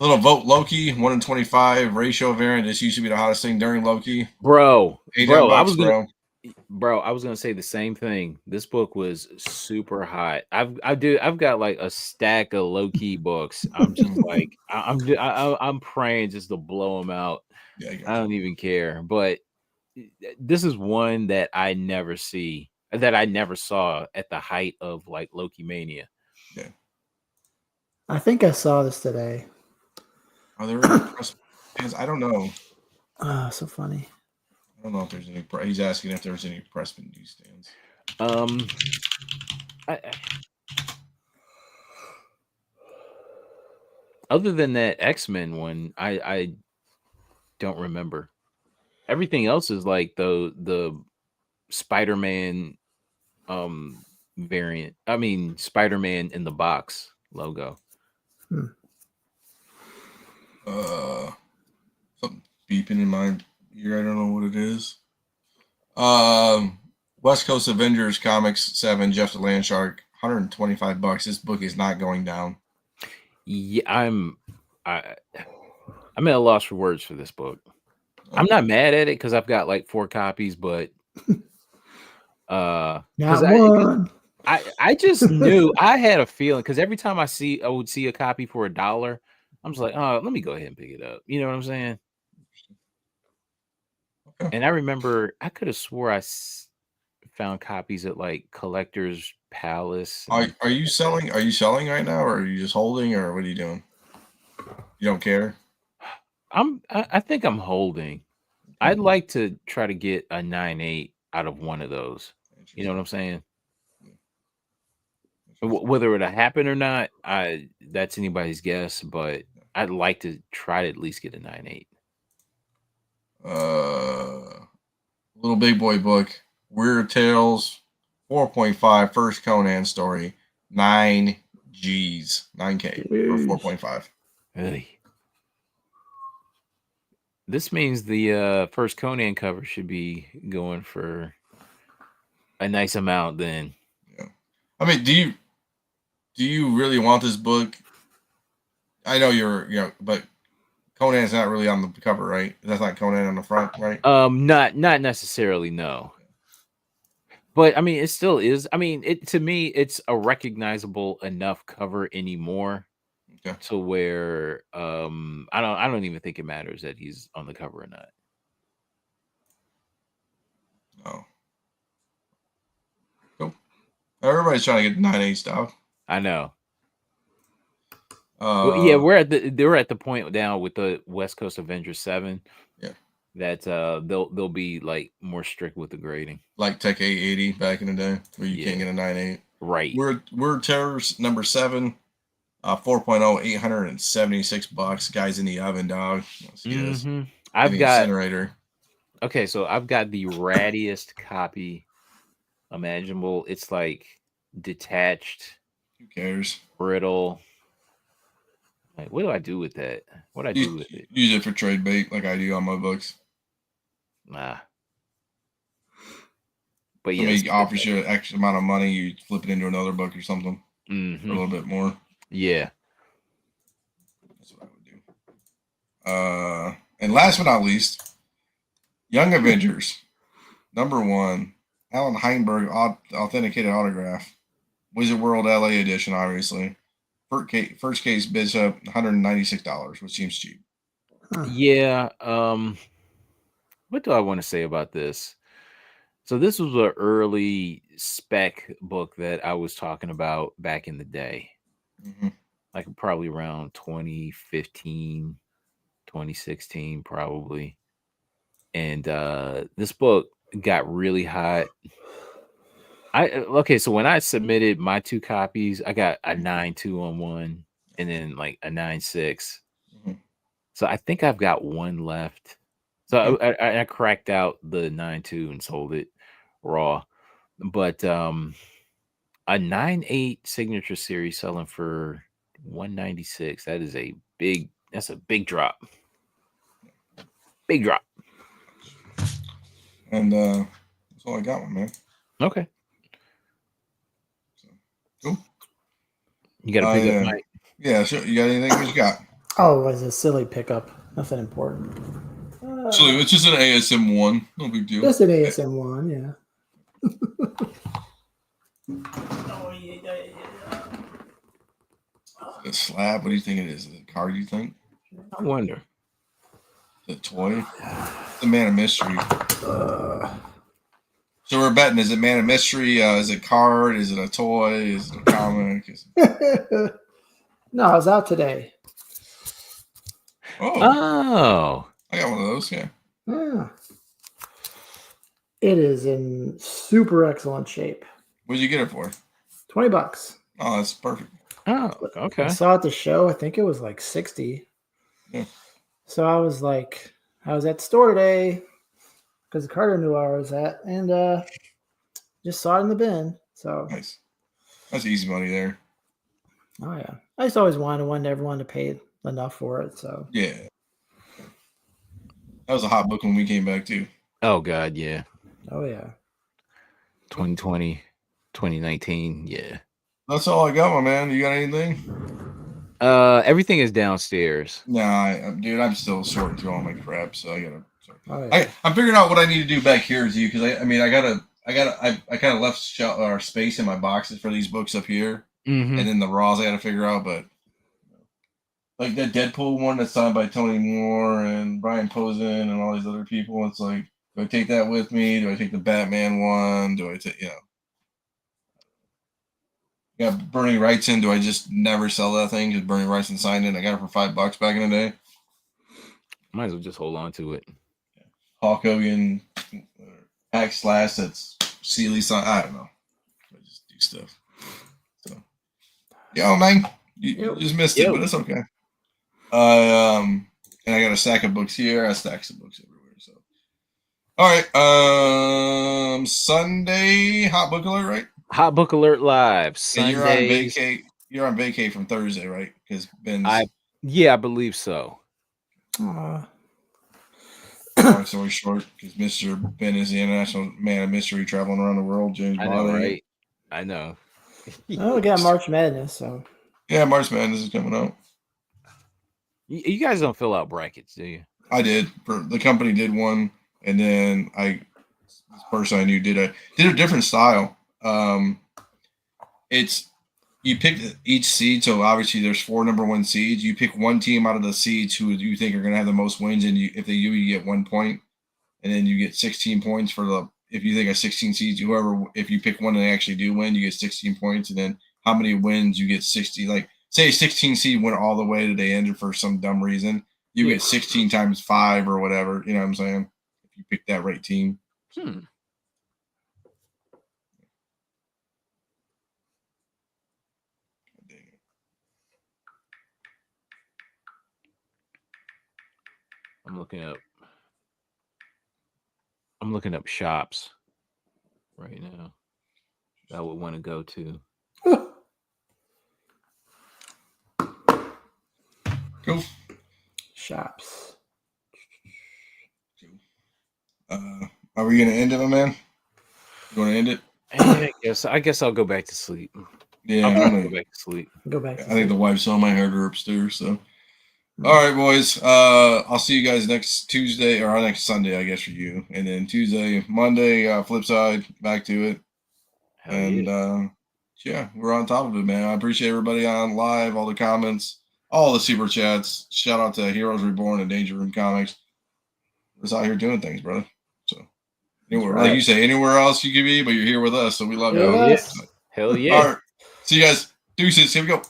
Little Vote Loki, 1 in 25 ratio variant. This used to be the hottest thing during Loki. Bro, I was $8. gonna say the same thing. This book was super hot. I've got like a stack of Loki books. I'm just like I'm praying just to blow them out. Yeah, I don't even care. But this is one that I never saw at the height of like Loki mania. Yeah. I think I saw this today. Are there any press stands? I don't know. So funny. I don't know if there's any. He's asking if there's any Pressman newsstands. Other than that X-Men one, I don't remember. Everything else is like the Spider-Man variant. I mean Spider-Man in the box logo. Something beeping in my ear. I don't know what it is. West Coast Avengers Comics 7, Jeff the Landshark, $125. This book is not going down. Yeah, I'm at a loss for words for this book. I'm not mad at it because I've got like 4 copies, but not one. I just knew I had a feeling because every time I would see a copy for $1, I'm just like, oh, let me go ahead and pick it up. You know what I'm saying? Okay. And I remember I could have swore I found copies at like Collector's Palace. Are you selling? Are you selling right now, or are you just holding, or what are you doing? You don't care? I think I'm holding. I'd like to try to get a 9.8 out of one of those. You know what I'm saying? Whether it'll happen or not, that's anybody's guess. But I'd like to try to at least get a 9.8. Little Big Boy book, Weird Tales, 4.5, first Conan story, 9 G's, 9K or 4.5. Hey. This means the first Conan cover should be going for a nice amount then. Yeah. I mean, do you really want this book? I know but Conan's not really on the cover, right? That's not Conan on the front, right? Not necessarily, no. But I mean, it still is. I mean, to me, it's a recognizable enough cover anymore to where I don't even think it matters that he's on the cover or not. No. Cool. Everybody's trying to get 9.8 stock. I know. Well, yeah, they're at the point now with the West Coast Avengers 7. Yeah. that they'll be like more strict with the grading. Like Tech 880 back in the day, where you can't Yeah. get a 9.8. Right. We're Terrors number 7, 4.0, $876. Guys in the oven, dog. Let's see this. Mm-hmm. In I've the got incinerator. okay, so I've got the rattiest copy imaginable. It's like detached, Who cares? brittle. Like, what do I do with that? What do I do Use, with it? use it for trade bait, like I do on my books. Nah. But yes, Somebody offers you an extra amount of money, you flip it into another book or something for a little bit more. Yeah. That's what I would do. And last but not least, Young Avengers, number 1, Alan Heinberg authenticated autograph, Wizard World LA edition, obviously. First case bids up $196, which seems cheap. Yeah. What do I want to say about this? So this was an early spec book that I was talking about back in the day. Mm-hmm. Like probably around 2015, 2016, probably. And this book got really hot. So when I submitted my 2 copies, I got a 9.2 on one and then like a 9.6. Mm-hmm. So I think I've got one left. So I cracked out the 9.2 and sold it raw. But a 9.8 signature series selling for 196. That's a big drop. Big drop. And that's all I got, my man. Okay. So, cool. You got to pick up Mike. Yeah, sure. You got anything? What you got? Oh, it was a silly pickup. Nothing important. So it's just an ASM 1. No big deal. Just an ASM 1, yeah. Oh, yeah. A slab? What do you think it is? Is it a card, you think? I wonder. Is it a toy? It's a Man of Mystery. So we're betting, is it Man of Mystery? Is it a card? Is it a toy? Is it a comic? No, it's out today. Oh. I got one of those, yeah. Yeah. It is in super excellent shape. What did you get it for? $20. Oh, that's perfect. Oh, okay. I saw at the show. I think it was like 60. Yeah. So I was at the store today because Carter knew where I was at, and just saw it in the bin. So Nice. That's easy money there. Oh yeah, I just always wanted everyone to pay enough for it. So yeah, that was a hot book when we came back too. Oh God, yeah. Oh yeah. 2020, 2019, yeah. That's all I got, my man. You got anything? Everything is downstairs. Nah, dude, I'm still sorting through all my crap, so I gotta. Oh, yeah. I'm figuring out what I need to do back here with you because I kind of left space in my boxes for these books up here, and then the raws I got to figure out. But like that Deadpool one that's signed by Tony Moore and Brian Posen and all these other people, it's like, do I take that with me? Do I take the Batman one? Do I take Yeah, Bernie Wrightson. Do I just never sell that thing because Bernie Wrightson signed it? I got it for $5 back in the day. Might as well just hold on to it. Hulk Hogan, Axe Slash. That's Sealy signed. I don't know. I just do stuff. So, yo, man, you just missed it, but it's okay. And I got a stack of books here. I stack some books everywhere. So, all right. Sunday hot book alert, right? Hot book alert live. And you're on vacay. You're on vacay from Thursday, right? Because Ben's. I believe so. Long story short, because Mr. Ben is the international man of mystery traveling around the world. James I know, right? I know. Oh, we got March Madness, so yeah, March Madness is coming out. You guys don't fill out brackets, do you? I did. The company did one, and then this person I knew did a different style. It's you pick each seed, so obviously there's 4 number 1 seeds. You pick one team out of the seeds who you think are going to have the most wins, and if they do, you get 1 point, and then you get 16 points for if you think of 16 seeds, if you pick one and they actually do win, you get 16 points, and then how many wins you get 60. Like say a 16 seed went all the way to they ended for some dumb reason, you Yeah. get 16 times 5 or whatever. You know what I'm saying? If you pick that right team. Hmm. I'm looking up shops right now that I would want to go to. Cool. Shops. Are we gonna end it, my man? You want to end it? Yeah, I guess I'll go back to sleep. Yeah, I'm I'm gonna gonna go back to sleep. Go back. I think the wife saw my hair upstairs. So, Hmm. all right, boys. I'll see you guys next Tuesday or next Sunday, I guess, for you. And then Tuesday, Monday, Flipside, back to it. Hell And yeah. yeah, we're on top of it, man. I appreciate everybody on live, all the comments, all the super chats. Shout out to Heroes Reborn and Danger Room Comics. We're just out here doing things, brother. So, anywhere, right. like you say, anywhere else you could be, but you're here with us, so we love Here you. with Hell yeah. us. Hell yeah. All right, see you guys. Deuces. Here we go.